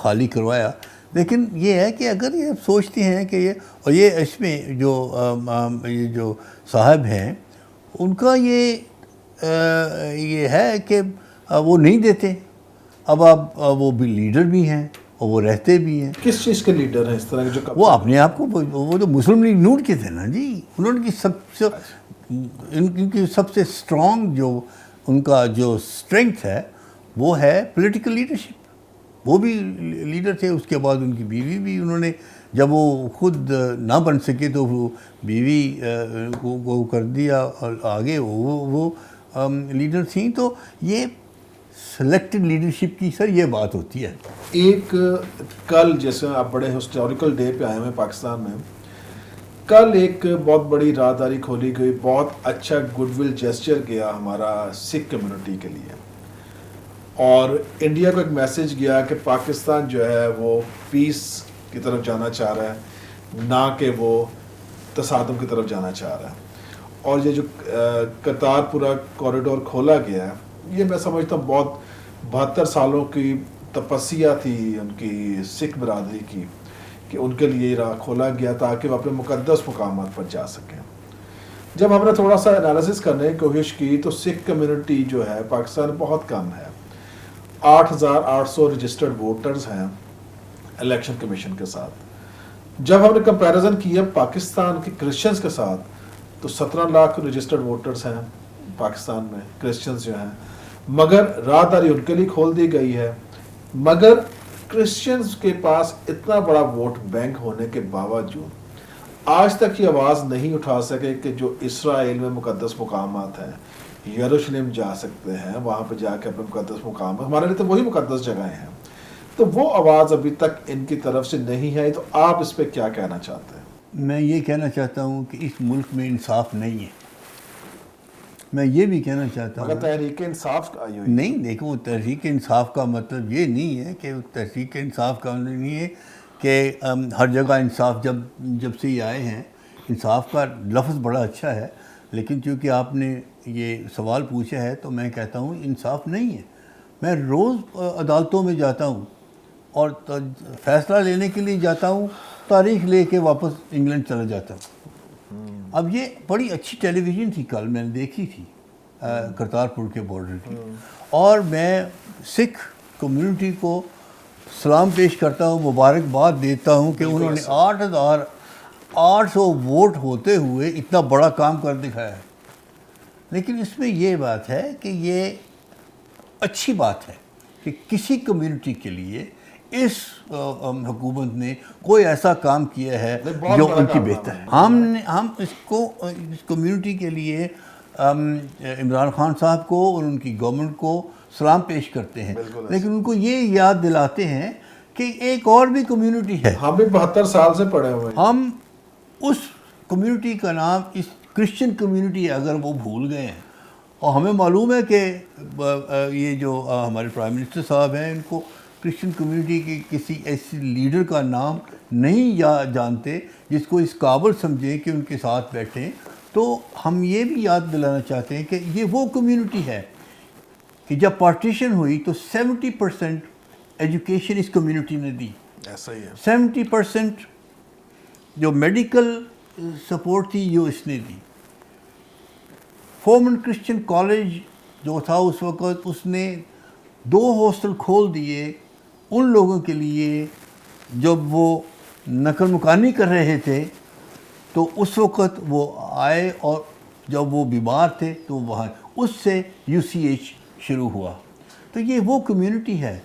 خالی کروایا. لیکن یہ ہے کہ اگر یہ سوچتے ہیں کہ یہ اس میں جو صاحب ہیں ان کا یہ ہے کہ وہ نہیں دیتے. اب آپ وہ بھی لیڈر بھی ہیں اور وہ رہتے بھی ہیں. کس چیز کے لیڈر ہیں اس طرح کے جو وہ اپنے آپ کو وہ تو مسلم لیگ نون کے تھے نا جی. انہوں کی ان کی سب سے اسٹرانگ جو ان کا جو اسٹرینگتھ ہے وہ ہے پولیٹیکل لیڈرشپ. وہ بھی لیڈر تھے. اس کے بعد ان کی بیوی بھی انہوں نے جب وہ خود نہ بن سکے تو وہ بیوی کو کر دیا اور آگے وہ لیڈر تھیں. تو یہ سلیکٹڈ لیڈرشپ کی سر یہ بات ہوتی ہے. ایک کل جیسے آپ بڑے ہسٹوریکل ڈے پہ آئے ہوئے پاکستان میں, کل ایک بہت بڑی راہداری کھولی گئی, بہت اچھا گڈ ول جیسچر گیا ہمارا سکھ کمیونٹی کے لیے, اور انڈیا کو ایک میسج گیا کہ پاکستان جو ہے وہ پیس کی طرف جانا چاہ رہا ہے, نہ کہ وہ تصادم کی طرف جانا چاہ رہا ہے. اور یہ جو کرتار پورا کوریڈور کھولا گیا ہے, یہ میں سمجھتا ہوں بہت 72 سالوں کی تپسیا تھی ان کی سکھ برادری کی, کہ ان کے لیے راہ کھولا گیا تاکہ وہ اپنے مقدس مقامات پر جا سکیں. جب ہم نے تھوڑا سا انالیسس کرنے کی کوشش کی تو سکھ کمیونٹی جو ہے پاکستان میں بہت کم ہے. 8,800 رجسٹرڈ ووٹرز ہیں الیکشن کمیشن کے ساتھ. جب ہم نے کمپیریزن کیا پاکستان کے کرسچنز کے ساتھ تو 17 لاکھ رجسٹرڈ ووٹرز ہیں پاکستان میں کرسچنز جو ہیں, مگر راہداری ان کے لیے کھول دی گئی ہے. مگر کرسچنز کے پاس اتنا بڑا ووٹ بینک ہونے کے باوجود آج تک یہ آواز نہیں اٹھا سکے کہ جو اسرائیل میں مقدس مقامات ہیں, یروشلم جا سکتے ہیں, وہاں پہ جا کے اپنے مقدس مقامات, ہمارے لیے تو وہی مقدس جگہیں ہیں, تو وہ آواز ابھی تک ان کی طرف سے نہیں ہے. تو آپ اس پہ کیا کہنا چاہتے ہیں؟ میں یہ کہنا چاہتا ہوں کہ اس ملک میں انصاف نہیں ہے. میں یہ بھی کہنا چاہتا مگر ہوں تحریک انصاف آئی ہوئی نہیں, دیکھو تحریک انصاف کا مطلب یہ نہیں ہے کہ تحریک انصاف کا مطلب نہیں ہے کہ ہر جگہ انصاف جب سے یہ آئے ہیں. انصاف کا لفظ بڑا اچھا ہے, لیکن چونکہ آپ نے یہ سوال پوچھا ہے تو میں کہتا ہوں انصاف نہیں ہے. میں روز عدالتوں میں جاتا ہوں اور فیصلہ لینے کے لیے جاتا ہوں, تاریخ لے کے واپس انگلینڈ چلا جاتا ہوں. اب یہ بڑی اچھی ٹیلی ویژن تھی, کل میں نے دیکھی تھی کرتارپور کے بارڈر کی, اور میں سکھ کمیونٹی کو سلام پیش کرتا ہوں, مبارکباد دیتا ہوں کہ انہوں نے 8,800 ووٹ ہوتے ہوئے اتنا بڑا کام کر دکھایا ہے. لیکن اس میں یہ بات ہے کہ یہ اچھی بات ہے کہ کسی کمیونٹی کے لیے اس حکومت نے کوئی ایسا کام کیا ہے جو ان کی بہتر ہے. ہم اس کمیونٹی کے لیے عمران خان صاحب کو اور ان کی گورنمنٹ کو سلام پیش کرتے ہیں, لیکن ان کو یہ یاد دلاتے ہیں کہ ایک اور بھی کمیونٹی ہے. ہم بھی 72 سال سے پڑے ہوئے ہیں. ہم اس کمیونٹی کا نام اس کرسچن کمیونٹی ہے, اگر وہ بھول گئے ہیں. اور ہمیں معلوم ہے کہ یہ جو ہمارے پرائم منسٹر صاحب ہیں ان کو کرسچن کمیونٹی کے کسی ایسی لیڈر کا نام نہیں جانتے جس کو اس قابل سمجھیں کہ ان کے ساتھ بیٹھیں. تو ہم یہ بھی یاد دلانا چاہتے ہیں کہ یہ وہ کمیونٹی ہے کہ جب پارٹیشن ہوئی تو 70% ایجوکیشن اس کمیونٹی نے دی. ایسا ہی ہے. 70% جو میڈیکل سپورٹ تھی جو اس نے دی. فورمن کرسچن کالج جو تھا اس وقت, اس نے 2 ہاسٹل کھول دیے ان لوگوں کے لیے جب وہ نقل مکانی کر رہے تھے. تو اس وقت وہ آئے اور جب وہ بیمار تھے تو وہاں اس سے UCH شروع ہوا. تو یہ وہ کمیونٹی ہے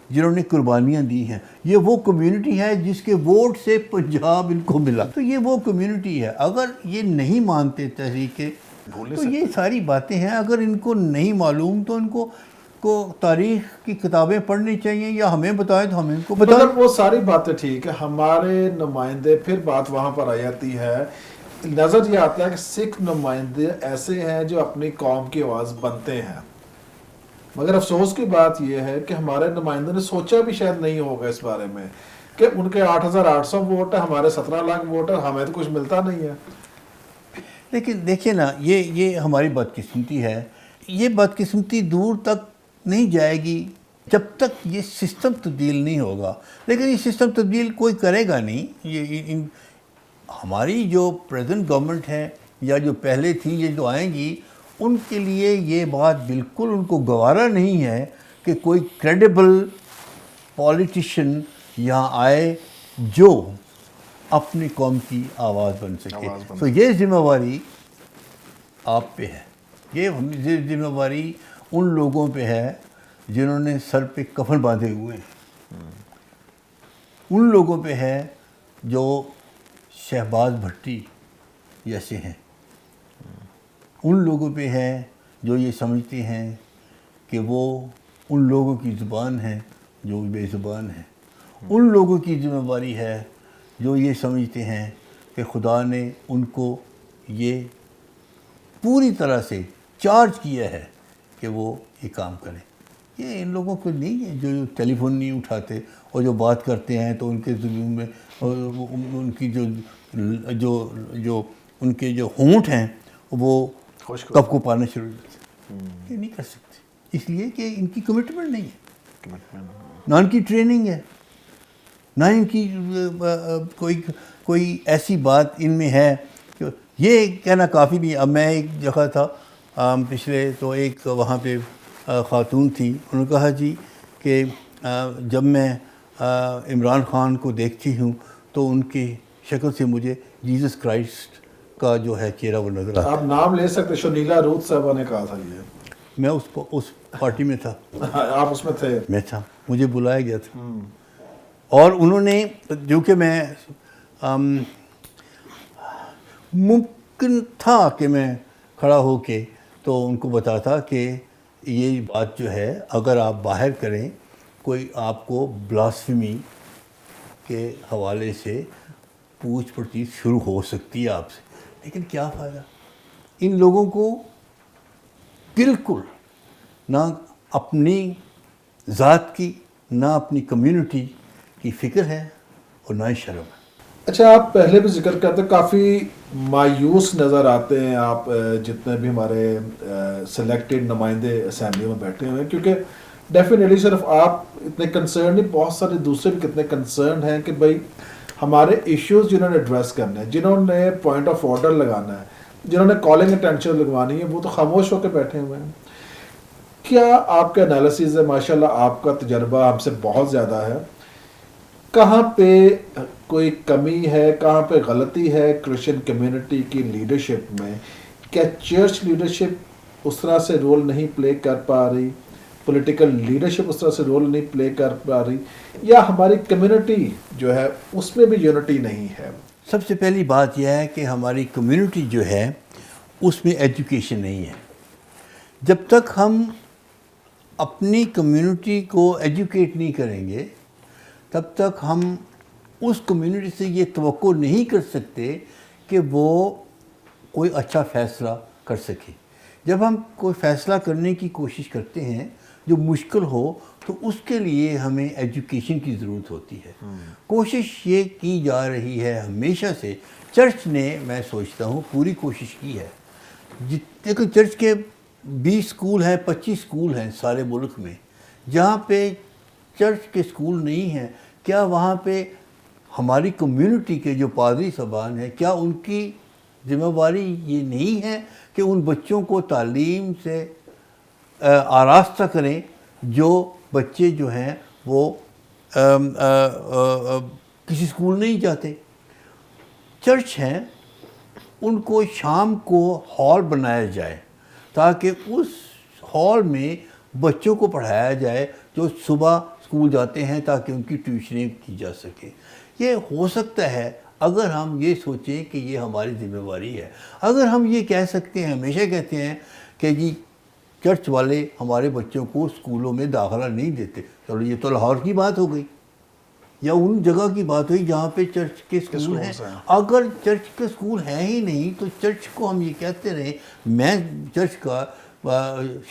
جنہوں نے قربانیاں دی ہیں. یہ وہ کمیونٹی ہے جس کے ووٹ سے پنجاب ان کو ملا. تو یہ وہ کمیونٹی ہے. اگر یہ نہیں مانتے تحریک تو یہ ساری باتیں ہیں. اگر ان کو نہیں معلوم تو ان کو تاریخ کی کتابیں پڑھنی چاہیے, یا ہمیں بتائیں تو ہمیں ان کو بتائیں. وہ ساری باتیں ٹھیک ہے, ہمارے نمائندے, پھر بات وہاں پر آ جاتی ہے, نظر یہ آتا ہے کہ سکھ نمائندے ایسے ہیں جو اپنی قوم کی آواز بنتے ہیں. مگر افسوس کی بات یہ ہے کہ ہمارے نمائندوں نے سوچا بھی شاید نہیں ہوگا اس بارے میں کہ ان کے 8,800 ووٹ ہیں, ہمارے 17 لاکھ ووٹ ہیں, ہمیں تو کچھ ملتا نہیں ہے. لیکن دیکھیں نا, یہ ہماری بدقسمتی ہے. یہ بدقسمتی دور تک نہیں جائے گی جب تک یہ سسٹم تبدیل نہیں ہوگا. لیکن یہ سسٹم تبدیل کوئی کرے گا نہیں. یہ ہماری جو پریزنٹ گورنمنٹ ہے یا جو پہلے تھی, یہ جو آئیں گی, ان کے لیے یہ بات بالکل ان کو گوارا نہیں ہے کہ کوئی کریڈیبل پولیٹیشین یہاں آئے جو اپنی قوم کی آواز بن سکے. تو یہ ذمہ داری آپ پہ ہے. یہ ذمہ داری ان لوگوں پہ ہے جنہوں نے سر پہ کفن باندھے ہوئے ہیں. ان لوگوں پہ ہے جو شہباز بھٹی جیسے ہیں. ان لوگوں پہ ہے جو یہ سمجھتے ہیں کہ وہ ان لوگوں کی زبان ہے جو بے زبان ہیں، ان لوگوں کی ذمہ داری ہے جو یہ سمجھتے ہیں کہ خدا نے ان کو یہ پوری طرح سے چارج کیا ہے کہ وہ یہ کام کریں۔ یہ ان لوگوں کو نہیں ہے جو ٹیلی فون نہیں اٹھاتے اور جو بات کرتے ہیں تو ان کے ظلم میں ان کی جو ان کے جو ہونٹ ہیں وہ کب کو پانا شروع ہو جاتے ہیں۔ یہ نہیں کر سکتے، اس لیے کہ ان کی کمٹمنٹ نہیں ہے، نہ ان کی ٹریننگ ہے، نہ ان کی کوئی ایسی بات ان میں ہے کہ یہ کہنا کافی نہیں۔ اب میں ایک جگہ تھا پچھلے، تو ایک وہاں پہ خاتون تھی، انہوں نے کہا جی کہ جب میں عمران خان کو دیکھتی ہوں تو ان کی شکل سے مجھے جیزس کرائسٹ کا جو ہے چہرہ وہ نظر آتا ہے۔ آپ نام لے سکتے، شنیلا روت صاحبہ نے کہا تھا یہ، میں اس پارٹی میں تھا، آپ اس میں تھے؟ میں تھا، مجھے بلایا گیا تھا، اور انہوں نے جو کہ میں ممکن تھا کہ میں کھڑا ہو کے تو ان کو بتاتا کہ یہ بات جو ہے اگر آپ باہر کریں، کوئی آپ کو بلاسفیمی کے حوالے سے پوچھ پرچھ شروع ہو سکتی ہے آپ سے، لیکن کیا فائدہ؟ ان لوگوں کو بالکل نہ اپنی ذات کی نہ اپنی کمیونٹی کی فکر ہے اور نہ ہی شرم ہے۔ اچھا، آپ پہلے بھی ذکر کرتے کافی مایوس نظر آتے ہیں آپ جتنے بھی ہمارے سلیکٹڈ نمائندے اسمبلی میں بیٹھے ہوئے ہیں، کیونکہ ڈیفینیٹلی صرف آپ اتنے کنسرن نہیں، بہت سارے دوسرے بھی کتنے کنسرن ہیں کہ بھائی ہمارے ایشوز جنہوں نے ایڈریس کرنے ہیں، جنہوں نے پوائنٹ آف آرڈر لگانا ہے، جنہوں نے کالنگ اٹینشن لگوانی ہے، وہ تو خاموش ہو کے بیٹھے ہوئے ہیں۔ کیا آپ کا انالیسز ہے؟ ماشاءاللہ آپ کا تجربہ ہم سے بہت زیادہ ہے، کہاں پہ کوئی کمی ہے، کہاں پہ غلطی ہے کرسچن کمیونٹی کی لیڈرشپ میں؟ کیا چرچ لیڈرشپ اس طرح سے رول نہیں پلے کر پا رہی، پولیٹیکل لیڈرشپ اس طرح سے رول نہیں پلے کر پا رہی، یا ہماری کمیونٹی جو ہے اس میں بھی یونٹی نہیں ہے؟ سب سے پہلی بات یہ ہے کہ ہماری کمیونٹی جو ہے اس میں ایجوکیشن نہیں ہے۔ جب تک ہم اپنی کمیونٹی کو ایجوکیٹ نہیں کریں گے تب تک ہم اس کمیونٹی سے یہ توقع نہیں کر سکتے کہ وہ کوئی اچھا فیصلہ کر سکے۔ جب ہم کوئی فیصلہ کرنے کی کوشش کرتے ہیں جو مشکل ہو تو اس کے لیے ہمیں ایجوکیشن کی ضرورت ہوتی ہے۔ کوشش یہ کی جا رہی ہے ہمیشہ سے، چرچ نے میں سوچتا ہوں پوری کوشش کی ہے۔ لیکن چرچ کے 20 اسکول ہیں، 25 اسکول ہیں سارے ملک میں، جہاں پہ چرچ کے اسکول نہیں ہیں، کیا وہاں پہ ہماری کمیونٹی کے جو پادری صاحبان ہیں کیا ان کی ذمہ داری یہ نہیں ہے کہ ان بچوں کو تعلیم سے آراستہ کریں جو بچے جو ہیں وہ کسی اسکول نہیں جاتے؟ چرچ ہیں، ان کو شام کو ہال بنایا جائے تاکہ اس ہال میں بچوں کو پڑھایا جائے جو صبح اسکول جاتے ہیں تاکہ ان کی ٹیوشنیں کی جا سکے۔ یہ ہو سکتا ہے اگر ہم یہ سوچیں کہ یہ ہماری ذمہ داری ہے۔ اگر ہم یہ کہہ سکتے ہیں، ہمیشہ کہتے ہیں کہ جی چرچ والے ہمارے بچوں کو اسکولوں میں داخلہ نہیں دیتے، چلو یہ تو لاہور کی بات ہو گئی یا ان جگہ کی بات ہوئی جہاں پہ چرچ کے اسکول ہیں۔ اگر چرچ کے اسکول ہیں ہی نہیں تو چرچ کو ہم یہ کہتے رہیں، میں چرچ کا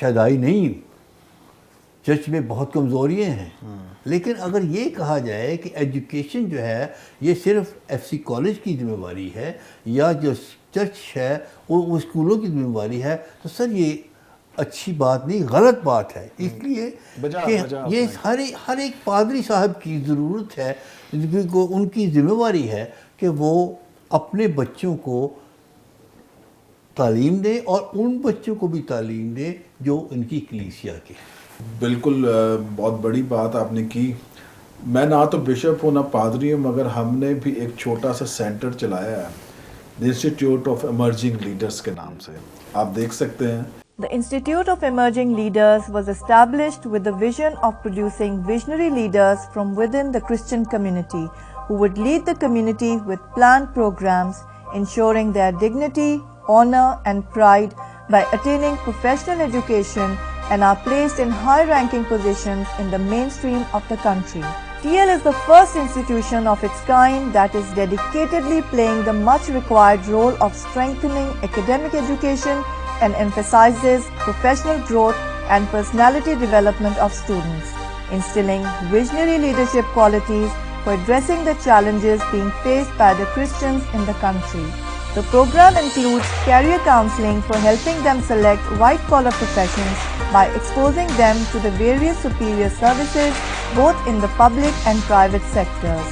شہدائی نہیں ہوں، چرچ میں بہت کمزوریاں ہیں، لیکن اگر یہ کہا جائے کہ ایجوکیشن جو ہے یہ صرف ایف سی کالج کی ذمہ داری ہے یا جو چرچ ہے وہ اسکولوں کی ذمہ داری ہے، تو سر یہ اچھی بات نہیں، غلط بات ہے۔ اس لیے کہ یہ ہر ایک پادری صاحب کی ضرورت ہے، ان کی ذمہ داری ہے کہ وہ اپنے بچوں کو تعلیم دے اور ان بچوں کو بھی تعلیم دے جو ان کی کلیسیا کے۔ بالکل بہت بڑی بات آپ نے کی۔ میں نہ تو بشپ ہوں نہ پادری ہوں، مگر ہم نے بھی ایک چھوٹا سا سینٹر چلایا ہے انسٹیٹیوٹ آف ایمرجنگ لیڈرز کے نام سے، آپ دیکھ سکتے ہیں۔ The Institute of Emerging Leaders was established with the vision of producing visionary leaders from within the Christian community who would lead the community with planned programs, ensuring their dignity, honor, and pride by attaining professional education and are placed in high-ranking positions in the mainstream of the country. TL is the first institution of its kind that is dedicatedly playing the much required role of strengthening academic education and emphasizes professional growth and personality development of students, instilling visionary leadership qualities for addressing the challenges being faced by the Christians in the country. The program includes career counseling for helping them select white-collar professions by exposing them to the various superior services both in the public and private sectors.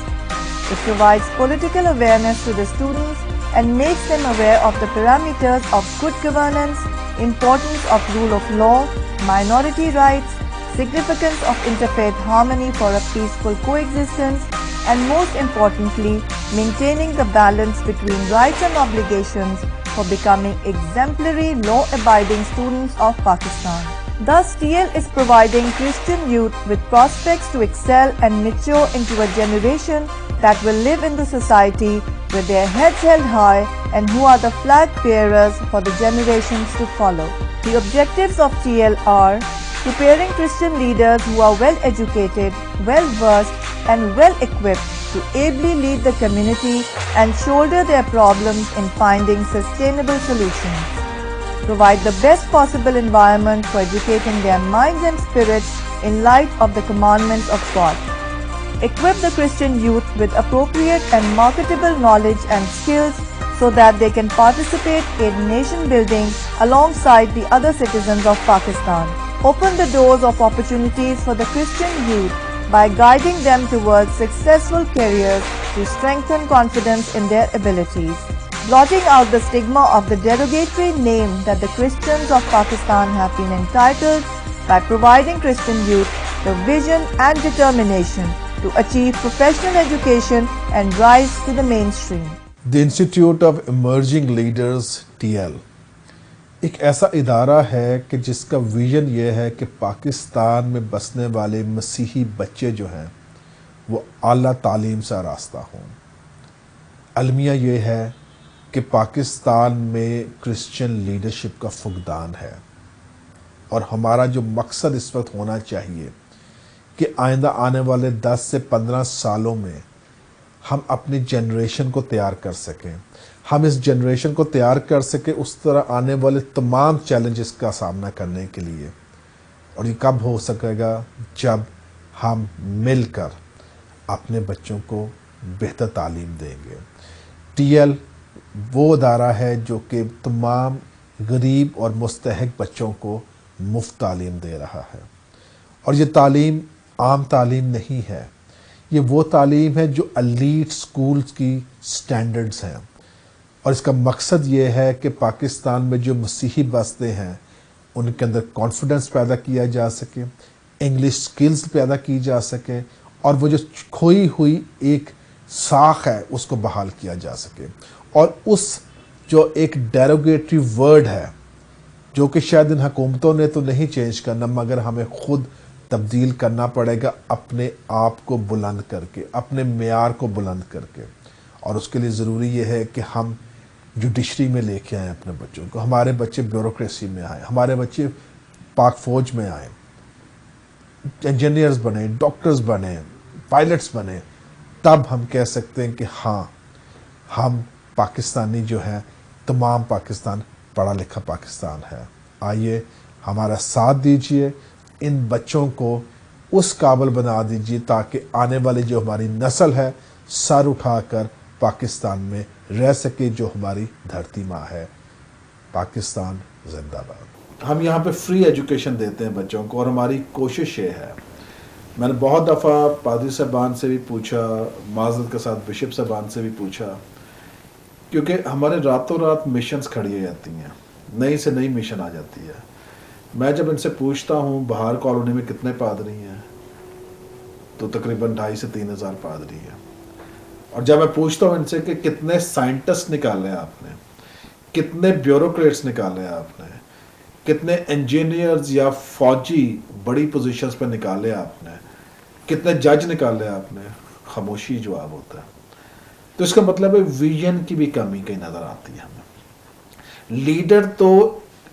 It provides political awareness to the students and makes them aware of the parameters of good governance, importance of rule of law, minority rights, significance of interfaith harmony for a peaceful coexistence, and most importantly, maintaining the balance between rights and obligations for becoming exemplary law-abiding students of Pakistan. Thus, TL is providing Christian youth with prospects to excel and mature into a generation that will live in the society with their heads held high and who are the flag bearers for the generations to follow. The objectives of TL are preparing Christian leaders who are well educated, well versed, and well equipped to ably lead the community and shoulder their problems in finding sustainable solutions. Provide the best possible environment for educating their minds and spirits in light of the commandments of God. Equip the Christian youth with appropriate and marketable knowledge and skills so that they can participate in nation building alongside the other citizens of Pakistan. Open the doors of opportunities for the Christian youth by guiding them towards successful careers to strengthen confidence in their abilities. Blotting out the stigma of the derogatory name that the Christians of Pakistan have been entitled by providing Christian youth the vision and determination to achieve professional education and rise to the mainstream. The Institute of Emerging Leaders TL ایک ایسا ادارہ ہے کہ جس کا ویژن یہ ہے کہ پاکستان میں بسنے والے مسیحی بچے جو ہیں وہ اعلیٰ تعلیم سے آراستہ ہوں. المیہ یہ ہے کہ پاکستان میں کرسچن لیڈرشپ کا فقدان ہے، اور ہمارا جو مقصد اس وقت ہونا چاہیے کہ آئندہ آنے والے 10 سے 15 سالوں میں ہم اپنی جنریشن کو تیار کر سکیں، ہم اس جنریشن کو تیار کر سکیں اس طرح آنے والے تمام چیلنجز کا سامنا کرنے کے لیے. اور یہ کب ہو سکے گا؟ جب ہم مل کر اپنے بچوں کو بہتر تعلیم دیں گے. ٹی ایل وہ ادارہ ہے جو کہ تمام غریب اور مستحق بچوں کو مفت تعلیم دے رہا ہے، اور یہ تعلیم عام تعلیم نہیں ہے، یہ وہ تعلیم ہے جو ایلیٹ سکولز کی سٹینڈرڈز ہیں. اور اس کا مقصد یہ ہے کہ پاکستان میں جو مسیحی بستے ہیں ان کے اندر کانفیڈنس پیدا کیا جا سکے، انگلش سکلز پیدا کی جا سکے، اور وہ جو کھوئی ہوئی ایک ساکھ ہے اس کو بحال کیا جا سکے. اور اس جو ایک ڈیروگیٹری ورڈ ہے جو کہ شاید ان حکومتوں نے تو نہیں چینج کرنا، مگر ہمیں خود تبدیل کرنا پڑے گا اپنے آپ کو بلند کر کے، اپنے معیار کو بلند کر کے. اور اس کے لیے ضروری یہ ہے کہ ہم جوڈیشری میں لے کے آئیں اپنے بچوں کو، ہمارے بچے بیوروکریسی میں آئیں، ہمارے بچے پاک فوج میں آئیں، انجینئرز بنیں، ڈاکٹرز بنیں، پائلٹس بنیں. تب ہم کہہ سکتے ہیں کہ ہاں ہم پاکستانی جو ہیں، تمام پاکستان پڑھا لکھا پاکستان ہے. آئیے ہمارا ساتھ دیجئے، ان بچوں کو اس قابل بنا دیجئے تاکہ آنے والی جو ہماری نسل ہے سر اٹھا کر پاکستان میں رہ سکے جو ہماری دھرتی ماں ہے. پاکستان زندہ باد. ہم یہاں پہ فری ایجوکیشن دیتے ہیں بچوں کو، اور ہماری کوشش یہ ہے، میں نے بہت دفعہ پادری صاحبان سے بھی پوچھا، معذرت کے ساتھ بشپ صاحبان سے بھی پوچھا، کیونکہ ہمارے راتوں رات مشنز کھڑی ہو جاتی ہیں، نئی سے نئی مشن آ جاتی ہے. میں جب ان سے پوچھتا ہوں بہار کالونی میں کتنے پادری ہیں تو تقریباً 2,500 سے 3,000 پادری ہیں. اور جب میں پوچھتا ہوں ان سے کہ کتنے سائنٹسٹ نکالے آپ نے، کتنے بیوروکریٹس نکالے آپ نے، کتنے انجینئرز یا فوجی بڑی پوزیشنز پہ نکالے آپ نے، کتنے جج نکالے آپ نے، خاموشی جواب ہوتا ہے. تو اس کا مطلب ہے ویژن کی بھی کمی کہیں نظر آتی ہے ہمیں. لیڈر تو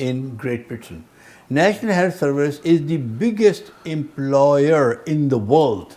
in Great Britain. National Health Service is the biggest employer in the world.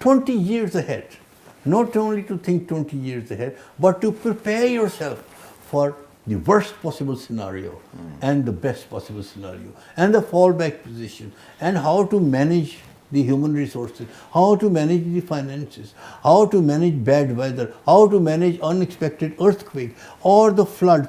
20 years ahead, not only to think 20 years ahead, but to prepare yourself for the worst possible scenario and the best possible scenario and the fallback position, and how to manage the human resources, how to manage the finances, how to manage bad weather, how to manage unexpected earthquake or the floods.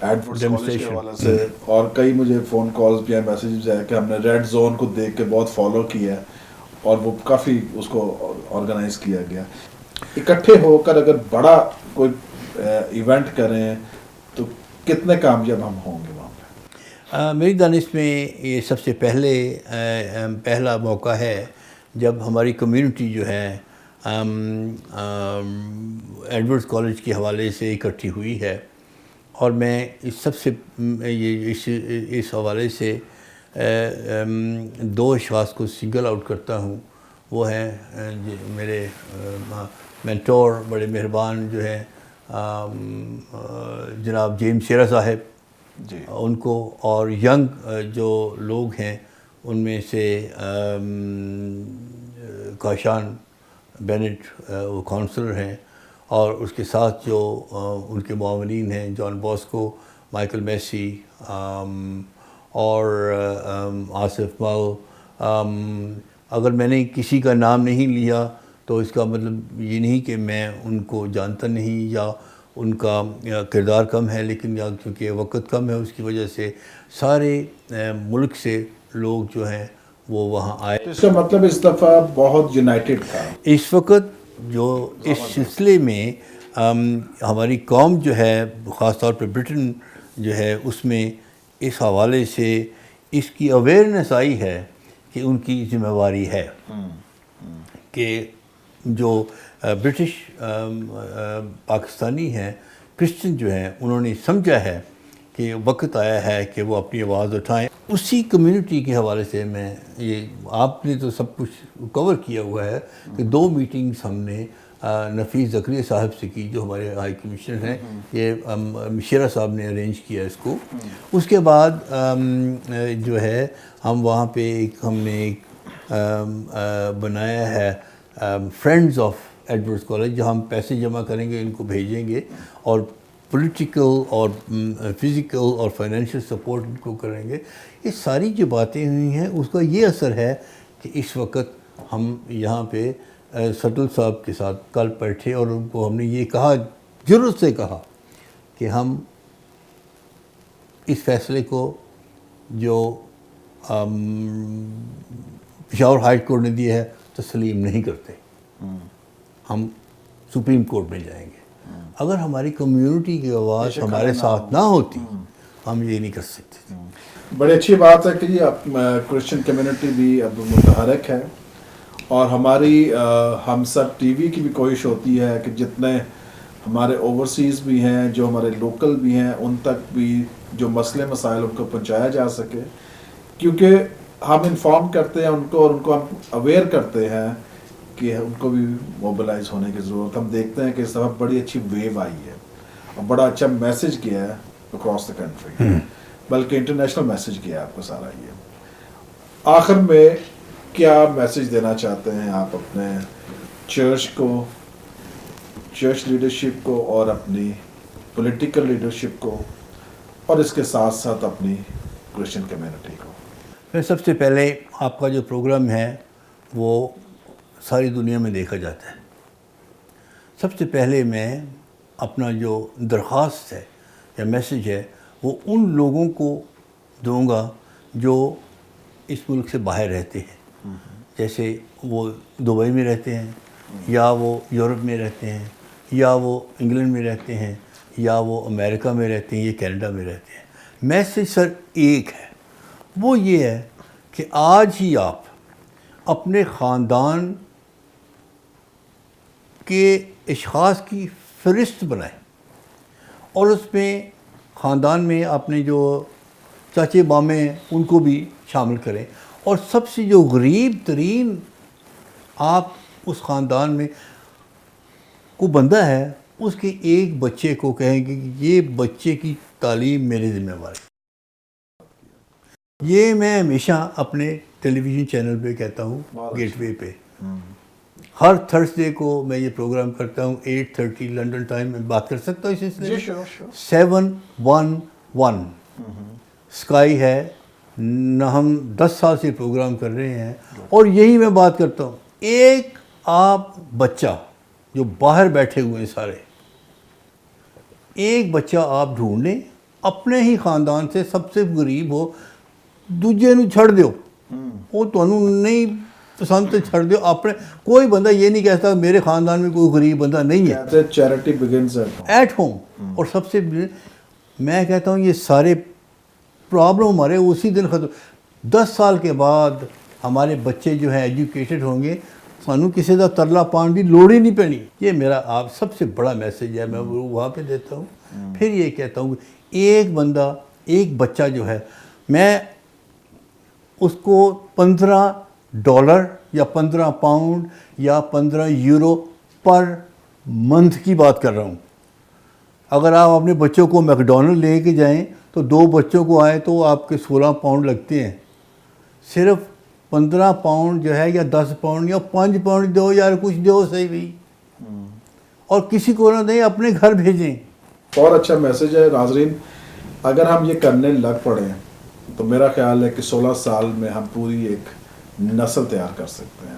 Edwards college کے Demonstration. حوالے سے، اور کئی مجھے فون کالز بھی ہیں، میسیجز ہیں کہ ہم نے ریڈ زون کو دیکھ کے بہت فالو کیا ہے اور وہ کافی اس کو آرگنائز کیا گیا. اکٹھے ہو کر اگر بڑا کوئی ایونٹ کریں تو کتنے کامیاب ہم ہوں گے وہاں پہ؟ میری دانش میں یہ سب سے پہلا موقع ہے جب ہماری کمیونٹی جو ہے ایڈورڈز کالج کے حوالے سے اکٹھی ہوئی ہے، اور میں اس حوالے سے دو اشخاص کو سنگل آؤٹ کرتا ہوں. وہ ہیں میرے مینٹور، بڑے مہربان جو ہیں جناب جیمز شیرا صاحب، جی ان کو، اور ینگ جو لوگ ہیں ان میں سے کاشان بینٹ، وہ کاؤنسلر ہیں، اور اس کے ساتھ جو ان کے معاونین ہیں جان باسکو، مائیکل میسی اور آصف مل. اگر میں نے کسی کا نام نہیں لیا تو اس کا مطلب یہ نہیں کہ میں ان کو جانتا نہیں یا ان کا کردار کم ہے، لیکن کیونکہ وقت کم ہے اس کی وجہ سے سارے ملک سے لوگ جو ہیں وہ وہاں آئے. تو اس کا مطلب اس دفعہ بہت یونائٹڈ تھا. اس وقت جو اس سلسلے میں ہماری قوم جو ہے، خاص طور پہ برٹن جو ہے، اس میں اس حوالے سے اس کی اویئرنیس آئی ہے کہ ان کی ذمہ داری ہے کہ جو برٹش پاکستانی ہیں، کرسچن جو ہیں، انہوں نے سمجھا ہے کہ وقت آیا ہے کہ وہ اپنی آواز اٹھائیں. اسی کمیونٹی کے حوالے سے میں آپ نے تو سب کچھ کور کیا ہوا ہے کہ 2 میٹنگز ہم نے نفیس زکریا صاحب سے کی، جو ہمارے ہائی کمیشنر ہیں. یہ شیرا صاحب نے ارینج کیا اس کو. اس کے بعد جو ہے ہم وہاں پہ ہم نے ایک بنایا ہے فرینڈز آف ایڈورڈز کالج، جہاں ہم پیسے جمع کریں گے، ان کو بھیجیں گے، اور پولیٹیکل اور فزیکل اور فائنینشیل سپورٹ ان کو کریں گے. یہ ساری جو باتیں ہوئی ہیں اس کا یہ اثر ہے کہ اس وقت ہم یہاں پہ سٹل صاحب کے ساتھ کل بیٹھے اور ان کو ہم نے یہ کہا، جرأت سے کہا، کہ ہم اس فیصلے کو جو پشاور ہائی کورٹ نے دیا ہے تسلیم نہیں کرتے. ہم سپریم کورٹ میں جائیں گے. اگر ہماری کمیونٹی کی آواز ہمارے ساتھ نہ ہوتی ہم یہ نہیں کر سکتے. بڑی اچھی بات ہے کہ یہ کرسچن کمیونٹی بھی اب متحرک ہے، اور ہماری ہم سب ٹی وی کی بھی کوشش ہوتی ہے کہ جتنے ہمارے اوورسیز بھی ہیں، جو ہمارے لوکل بھی ہیں، ان تک بھی جو مسئلے مسائل ان کو پہنچایا جا سکے، کیونکہ ہم انفارم کرتے ہیں ان کو اور ان کو ہم اویئر کرتے ہیں کہ ان کو بھی موبلائز ہونے کی ضرورت. ہم دیکھتے ہیں کہ اس دفعہ بڑی اچھی ویو آئی ہے اور بڑا اچھا میسج کیا ہے اکراس دا کنٹری، بلکہ انٹرنیشنل میسج کیا ہے آپ کو سارا. یہ آخر میں کیا میسج دینا چاہتے ہیں آپ اپنے چرچ کو، چرچ لیڈرشپ کو، اور اپنی پولیٹیکل لیڈرشپ کو، اور اس کے ساتھ ساتھ اپنی کرسچن کمیونٹی کو؟ میں سب سے پہلے آپ کا جو پروگرام ہے وہ ساری دنیا میں دیکھا جاتا ہے. سب سے پہلے میں اپنا جو درخواست ہے یا میسج ہے وہ ان لوگوں کو دوں گا جو اس ملک سے باہر رہتے ہیں، جیسے وہ دبئی میں رہتے ہیں، یا وہ یورپ میں رہتے ہیں، یا وہ انگلینڈ میں رہتے ہیں، یا وہ امریکہ میں رہتے ہیں، یا کینیڈا میں رہتے ہیں. میسج سر ایک ہے، وہ یہ ہے کہ آج ہی آپ اپنے خاندان کے اشخاص کی فہرست بنائیں، اور اس میں خاندان میں اپنے جو چاچے مامے ہیں ان کو بھی شامل کریں، اور سب سے جو غریب ترین آپ اس خاندان میں کو بندہ ہے اس کے ایک بچے کو کہیں گے کہ یہ بچے کی تعلیم میری ذمہ داری. یہ میں ہمیشہ اپنے ٹیلی ویژن چینل پہ کہتا ہوں، گیٹ وے پہ. ہر تھرسڈے کو میں یہ پروگرام کرتا ہوں 8:30 لنڈن ٹائم. میں بات کر سکتا ہوں اس سلسلے میں؟ 711 اسکائی ہے نہ. ہم 10 سال سے پروگرام کر رہے ہیں اور یہی میں بات کرتا ہوں. ایک آپ بچہ جو باہر بیٹھے ہوئے ہیں سارے، ایک بچہ آپ ڈھونڈ لیں اپنے ہی خاندان سے سب سے غریب ہو دوجے نو چھڑ دیو, وہ تانوں نہیں پسند تو چھڑ دیو. اپنے کوئی بندہ یہ نہیں کہتا میرے خاندان میں کوئی غریب بندہ نہیں ہے. کہتے ہیں چیریٹی بگنز ایٹ ہوم. اور سب سے میں کہتا ہوں یہ سارے پرابلم ہمارے اسی دن ختم. 10 سال کے بعد ہمارے بچے جو ہیں ایجوکیٹڈ ہوں گے, سانوں کسی کا ترلا پان کی لوڑ ہی نہیں پینی. یہ میرا آپ سب سے بڑا میسیج ہے, میں وہاں پہ دیتا ہوں. پھر یہ کہتا ہوں ایک بندہ, ایک بچہ جو ہے, میں اس کو $15 یا 15 پاؤنڈ یا 15 یورو پر منتھ کی بات کر رہا ہوں. اگر آپ اپنے بچوں کو میکڈونلڈ لے کے جائیں تو 2 بچوں کو آئے تو آپ کے 16 پاؤنڈ لگتے ہیں. صرف 15 پاؤنڈ جو ہے یا 10 پاؤنڈ یا 5 پاؤنڈ دو یار, کچھ دو صحیح بھی, اور کسی کو نہ دیں, اپنے گھر بھیجیں. اور اچھا میسیج ہے ناظرین. اگر ہم یہ کرنے لگ پڑے ہیں تو میرا خیال ہے کہ 16 سال میں ہم پوری ایک نسل تیار کر سکتے ہیں.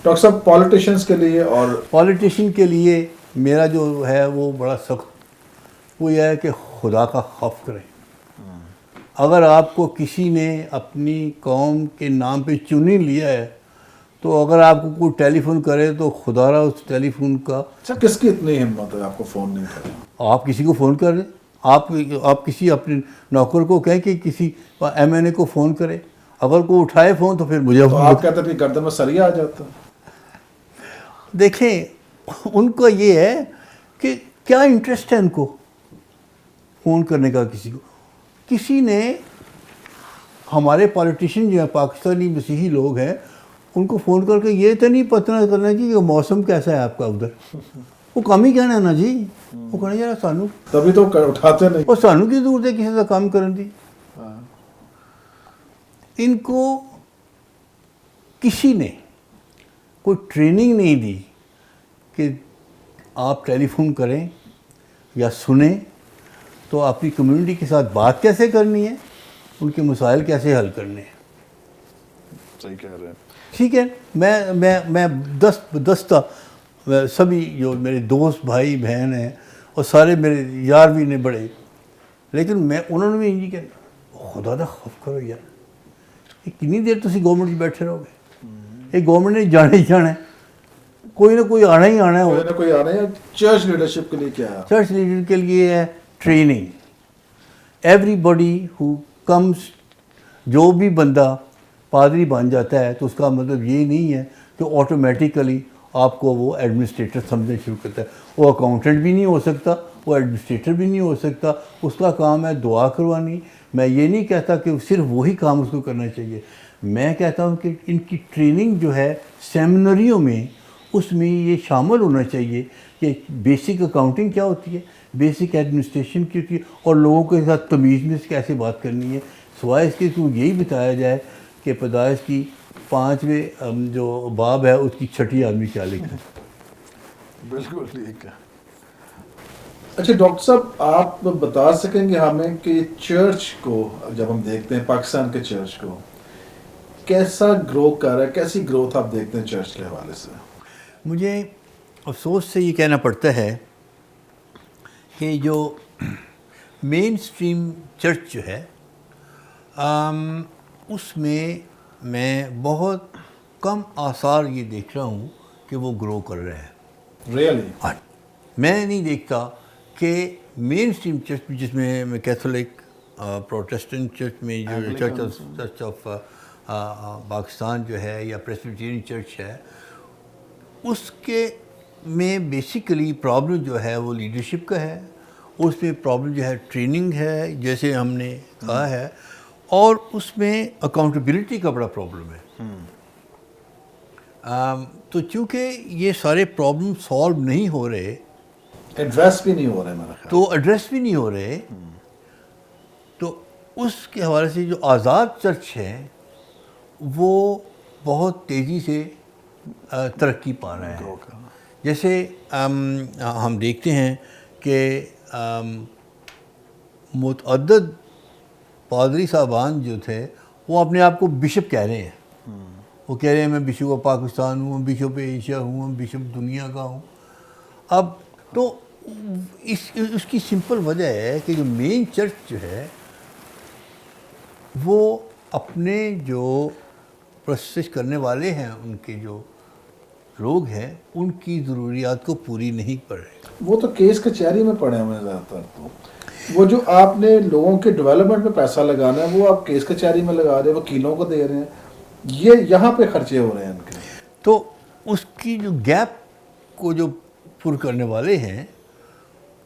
ڈاکٹر صاحب پولیٹیشنز کے لیے اور پولیٹیشین کے لیے میرا جو ہے وہ بڑا سخت, وہ یہ ہے کہ خدا کا خوف کریں. اگر آپ کو کسی نے اپنی قوم کے نام پہ چن ہی لیا ہے تو اگر آپ کو کوئی ٹیلی فون کرے تو خدا را اس ٹیلی فون کا, اچھا کس کی اتنی ہمت ہے آپ کو فون نہیں کریں؟ آپ کسی کو فون کر دیں. آپ کسی اپنے نوکر کو کہیں کہ کسی MNA کو فون کرے, اگر کوئی اٹھائے فون تو پھر مجھے تو آپ کہتے ہیں کہ گردن میں سریا آ جاتا. دیکھیں ان کو یہ ہے کہ کیا انٹرسٹ ہے ان کو فون کرنے کا. کسی نے ہمارے پولیٹیشین جو ہیں پاکستانی مسیحی لوگ ہیں, ان کو فون کر کے یہ تو نہیں پتہ کرنا کہ موسم کیسا ہے آپ کا ادھر. وہ کام ہی کہنا ہے نا جی, وہ کہنا یار سانو تبھی تو اٹھاتے نہیں. اور سانو کی ضرورت ہے کسی کا کام کرن دی. ان کو کسی نے کوئی ٹریننگ نہیں دی کہ آپ ٹیلی فون کریں یا سنیں تو اپنی کمیونٹی کے ساتھ بات کیسے کرنی ہے, ان کے مسائل کیسے حل کرنے ہیں. صحیح کہہ رہے ہیں. ٹھیک ہے, میں دستہ سبھی جو میرے دوست بھائی بہن ہیں اور سارے میرے یار بھی نے بڑے, لیکن میں انہوں نے بھی نہیں کہا خدا دا خوف کرو یار, کتنی دیر تسی گورنمنٹ میں بیٹھے رہو گے. یہ گورنمنٹ نے جانا ہی جانا ہے, کوئی نہ کوئی آنا ہی آنا ہے. کوئی نہ کوئی آ رہے ہیں. چرچ لیڈرشپ کے لیے کیا ہے؟ چرچ لیڈر کے لیے ہے training. Every body who comes, جو بھی بندہ پادری بن جاتا ہے تو اس کا مطلب یہ نہیں ہے کہ آٹومیٹیکلی آپ کو وہ ایڈمنسٹریٹر سمجھنا شروع کرتا ہے. وہ اکاؤنٹنٹ بھی نہیں ہو سکتا, وہ ایڈمنسٹریٹر بھی نہیں ہو سکتا. اس کا کام ہے دعا کروانی. میں یہ نہیں کہتا کہ صرف وہی کام اس کو کرنا چاہیے. میں کہتا ہوں کہ ان کی ٹریننگ جو ہے سیمنریوں میں, اس میں یہ شامل ہونا چاہیے کہ بیسک اکاؤنٹنگ کیا ہوتی ہے, بیسک ایڈمنسٹریشن کی ہوتی ہے, اور لوگوں کے ساتھ تمیز میں کیسے بات کرنی ہے. سوائے اس کے تو یہی بتایا جائے کہ پیدائش کی 5ویں جو باب ہے اس کی 6ٹھی آدمی کیا لکھا ہے. بالکل ٹھیک ہے. اچھا ڈاکٹر صاحب آپ بتا سکیں گے ہمیں کہ چرچ کو جب ہم دیکھتے ہیں پاکستان کے چرچ کو کیسا گرو کر رہا ہے, کیسی گروتھ آپ دیکھتے ہیں چرچ کے حوالے سے؟ مجھے افسوس سے یہ کہنا پڑتا ہے کہ جو مین اسٹریم چرچ جو ہے اس میں بہت کم آثار یہ دیکھ رہا ہوں کہ وہ گرو کر رہے ہیں. ریئلی میں نہیں دیکھتا کہ مین اسٹریم چرچ جس میں کیتھولک پروٹسٹنٹ چرچ میں جو چرچ آف پاکستان جو ہے یا پریسبیٹرین چرچ ہے, اس کے میں بیسیکلی پرابلم جو ہے وہ لیڈرشپ کا ہے. اس میں پرابلم جو ہے ٹریننگ ہے جیسے ہم نے کہا ہے, اور اس میں اکاؤنٹیبلٹی کا بڑا پرابلم ہے. تو چونکہ یہ سارے پرابلم سالو نہیں ہو رہے, ایڈریس بھی نہیں ہو رہے میرا خیال, تو ایڈریس بھی نہیں ہو رہے, تو اس کے حوالے سے جو آزاد چرچ ہے وہ بہت تیزی سے ترقی پا رہے ہیں. جیسے ہم دیکھتے ہیں کہ متعدد پادری صاحبان جو تھے وہ اپنے آپ کو بشپ کہہ رہے ہیں. وہ کہہ رہے ہیں میں بشپ پاکستان ہوں, بشپ ایشیا ہوں, بشپ دنیا کا ہوں. اب تو اس کی سمپل وجہ ہے کہ جو مین چرچ جو ہے وہ اپنے جو پرسش کرنے والے ہیں، ان کے جو لوگ ہیں، ان کی ضروریات کو پوری نہیں کر رہے. وہ تو کیس کچہری میں پڑے ہوئے ہیں زیادہ تر. تو وہ جو آپ نے لوگوں کے ڈیولپمنٹ میں پیسہ لگانا ہے وہ آپ کیس کچہری میں لگا رہے ہیں، وکیلوں کو دے رہے ہیں، یہ یہاں پہ خرچے ہو رہے ہیں ان کے. تو اس کی جو گیپ کو جو پر کرنے والے ہیں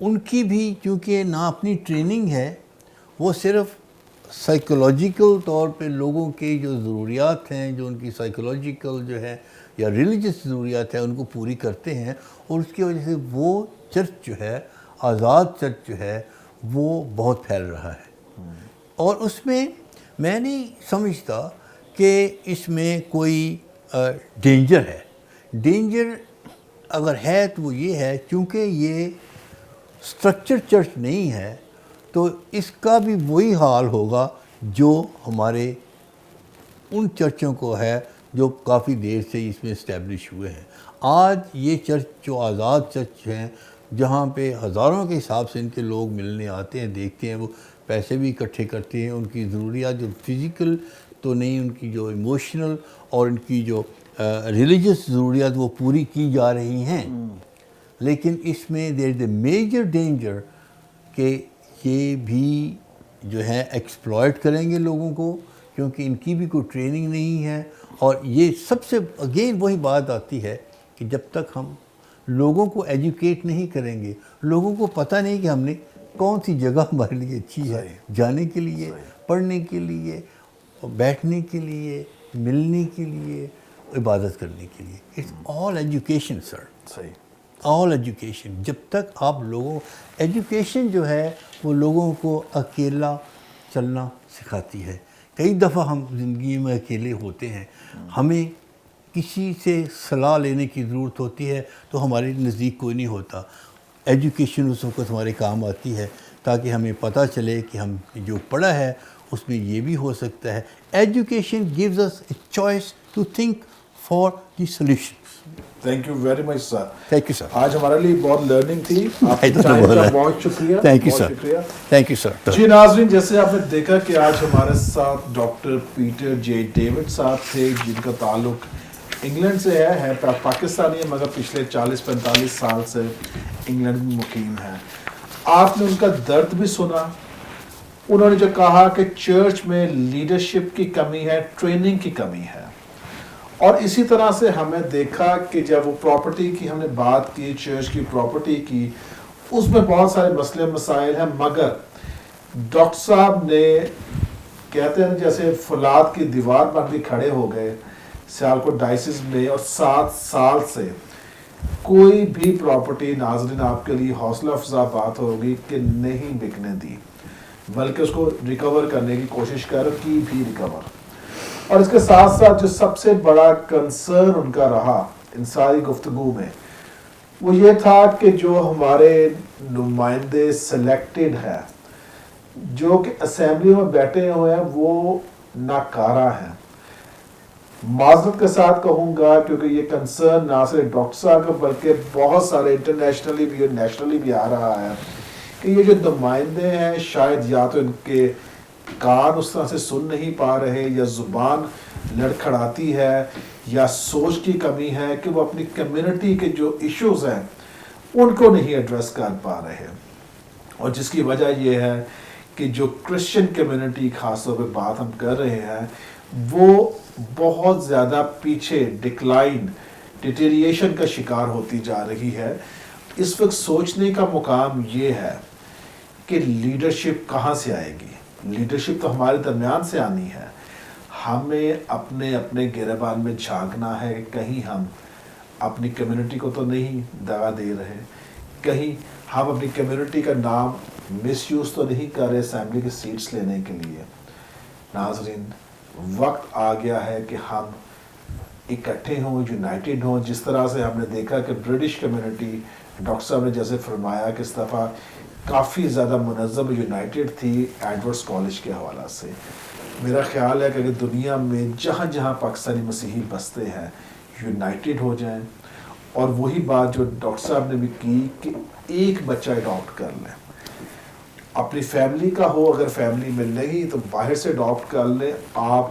ان کی بھی چونکہ نہ اپنی ٹریننگ ہے، وہ صرف سائیکولوجیکل طور پہ لوگوں کی جو ضروریات ہیں، جو ان کی سائیکولوجیکل جو ہے یا ریلیجس ضروریات ہیں، ان کو پوری کرتے ہیں، اور اس کی وجہ سے وہ چرچ جو ہے، آزاد چرچ جو ہے، وہ بہت پھیل رہا ہے. اور اس میں نہیں سمجھتا کہ اس میں کوئی ڈینجر ہے. ڈینجر اگر ہے تو وہ یہ ہے، چونکہ یہ اسٹرکچر چرچ نہیں ہے تو اس کا بھی وہی حال ہوگا جو ہمارے ان چرچوں کو ہے جو کافی دیر سے اس میں اسٹیبلش ہوئے ہیں. آج یہ چرچ جو آزاد چرچ ہیں، جہاں پہ ہزاروں کے حساب سے ان کے لوگ ملنے آتے ہیں، دیکھتے ہیں، وہ پیسے بھی اکٹھے کرتے ہیں، ان کی ضروریات جو فزیکل تو نہیں، ان کی جو ایموشنل اور ان کی جو ریلیجس ضروریات وہ پوری کی جا رہی ہیں. لیکن اس میں دیر از اے میجر ڈینجر کہ یہ بھی جو ہے ایکسپلائٹ کریں گے لوگوں کو، کیونکہ ان کی بھی کوئی ٹریننگ نہیں ہے. اور یہ سب سے اگین وہی بات آتی ہے کہ جب تک ہم لوگوں کو ایجوکیٹ نہیں کریں گے، لوگوں کو پتہ نہیں کہ ہم نے کون سی جگہ ہمارے لیے اچھی ہے جانے کے لیے، پڑھنے کے لیے، بیٹھنے کے لیے، ملنے کے لیے، عبادت کرنے کے لیے. اٹس آل ایجوکیشن سر. صحیح. آل ایجوکیشن. جب تک آپ لوگوں ایجوکیشن جو ہے وہ لوگوں کو اکیلا چلنا سکھاتی ہے. کئی دفعہ ہم زندگی میں اکیلے ہوتے ہیں، ہمیں کسی سے صلاح لینے کی ضرورت ہوتی ہے تو ہمارے نزدیک کوئی نہیں ہوتا. ایجوکیشن اس وقت ہمارے کام آتی ہے تاکہ ہمیں پتہ چلے کہ ہم جو پڑھا ہے اس میں یہ بھی ہو سکتا ہے. Education gives us a choice to think for the solution. Thank you very much sir. Thank you sir. آج ہمارے لیے بہت لرننگ تھی. آپ کے ٹائم کا بہت شکریہ. تھینک یو بہت سر. شکریہ. تھینک یو سر. جی ناظرین، جیسے آپ نے دیکھا کہ آج ہمارے ساتھ ڈاکٹر پیٹر جے ڈیوڈ صاحب تھے، جن کا تعلق انگلینڈ سے ہے پاکستانی ہے، مگر پچھلے 40-45 سال سے انگلینڈ میں مقیم ہے. آپ نے ان کا درد بھی سنا. انہوں نے جو کہا کہ چرچ میں لیڈرشپ کی کمی ہے، ٹریننگ کی کمی ہے. اور اسی طرح سے ہمیں دیکھا کہ جب وہ پراپرٹی کی ہم نے بات کی، چرچ کی پراپرٹی کی، اس میں بہت سارے مسئلے مسائل ہیں، مگر ڈاکٹر صاحب نے کہتے ہیں جیسے فولاد کی دیوار پر بھی کھڑے ہو گئے سیالکوٹ ڈائسس میں، اور 7 سال سے کوئی بھی پراپرٹی، ناظرین آپ کے لیے حوصلہ افزا بات ہوگی، کہ نہیں بکنے دی، بلکہ اس کو ریکور کرنے کی کوشش کی بھی ریکور. اور اس کے ساتھ ساتھ جو سب سے بڑا کنسرن ان کا رہا ان ساری گفتگو میں، وہ یہ تھا کہ جو ہمارے نمائندے سلیکٹڈ ہیں، جو کہ اسمبلی میں بیٹھے ہوئے ہیں، وہ ناکارہ ہیں. معذرت کے ساتھ کہوں گا کیونکہ یہ کنسرن نہ صرف ڈاکٹر صاحب کا بلکہ بہت سارے انٹرنیشنلی بھی اور نیشنلی بھی آ رہا ہے کہ یہ جو نمائندے ہیں شاید یا تو ان کے کان اس طرح سے سن نہیں پا رہے، یا زبان لڑکھڑاتی ہے، یا سوچ کی کمی ہے کہ وہ اپنی کمیونٹی کے جو ایشوز ہیں ان کو نہیں ایڈریس کر پا رہے. اور جس کی وجہ یہ ہے کہ جو کرسچن کمیونٹی خاص طور پہ بات ہم کر رہے ہیں، وہ بہت زیادہ پیچھے ڈکلائن، ڈیٹیریشن کا شکار ہوتی جا رہی ہے. اس وقت سوچنے کا مقام یہ ہے کہ لیڈرشپ کہاں سے آئے گی. لیڈرشپ تو ہمارے درمیان سے آنی ہے. ہمیں اپنے اپنے گریبان میں جھانکنا ہے کہ کہیں ہم اپنی کمیونٹی کو تو نہیں دغا دے رہے، کہیں ہم اپنی کمیونٹی کا نام مس یوز تو نہیں کر رہے اسمبلی کی سیٹس لینے کے لیے. ناظرین، وقت آ گیا ہے کہ ہم اکٹھے ہوں، یونائٹڈ ہوں. جس طرح سے ہم نے دیکھا کہ برٹش کمیونٹی، ڈاکٹر صاحب نے جیسے فرمایا کہ اس دفعہ کافی زیادہ منظم یونائٹڈ تھی ایڈورڈس کالج کے حوالہ سے. میرا خیال ہے کہ اگر دنیا میں جہاں جہاں پاکستانی مسیحی بستے ہیں یونائٹڈ ہو جائیں، اور وہی بات جو ڈاکٹر صاحب نے بھی کی کہ ایک بچہ اڈاپٹ کر لیں, اپنی فیملی کا ہو, اگر فیملی میں نہیں تو باہر سے اڈاپٹ کر لیں. آپ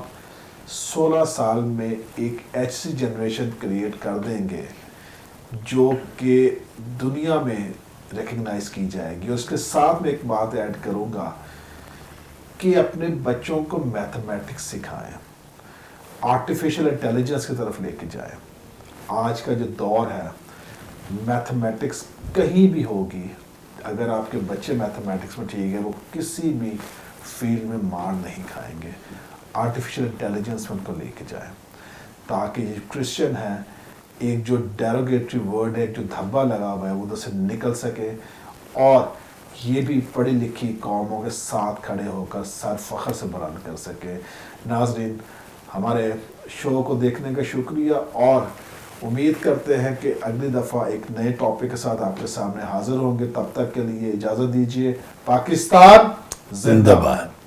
16 سال میں ایک ایسی جنریشن کریٹ کر دیں گے جو کہ دنیا میں ریکگنائز کی جائے گی. اس کے ساتھ میں ایک بات ایڈ کروں گا کہ اپنے بچوں کو میتھمیٹکس سکھائیں, آرٹیفیشل انٹیلیجنس کی طرف لے کے جائیں. آج کا جو دور ہے میتھمیٹکس کہیں بھی ہوگی, اگر آپ کے بچے میتھمیٹکس میں ٹھیک ہے وہ کسی بھی فیلڈ میں مار نہیں کھائیں گے. آرٹیفیشل انٹیلیجنس میں ان کو لے کے جائیں تاکہ یہ کرسچن ہیں ایک جو ڈیروگیٹری ورڈ ہے, جو دھبا لگا ہوا ہے, وہ ادھر سے نکل سکے اور یہ بھی پڑھی لکھی قوموں کے ساتھ کھڑے ہو کر سر فخر سے بلند کر سکے. ناظرین, ہمارے شو کو دیکھنے کا شکریہ اور امید کرتے ہیں کہ اگلی دفعہ ایک نئے ٹاپک کے ساتھ آپ کے سامنے حاضر ہوں گے. تب تک کے لیے اجازت دیجیے. پاکستان زندہ باد.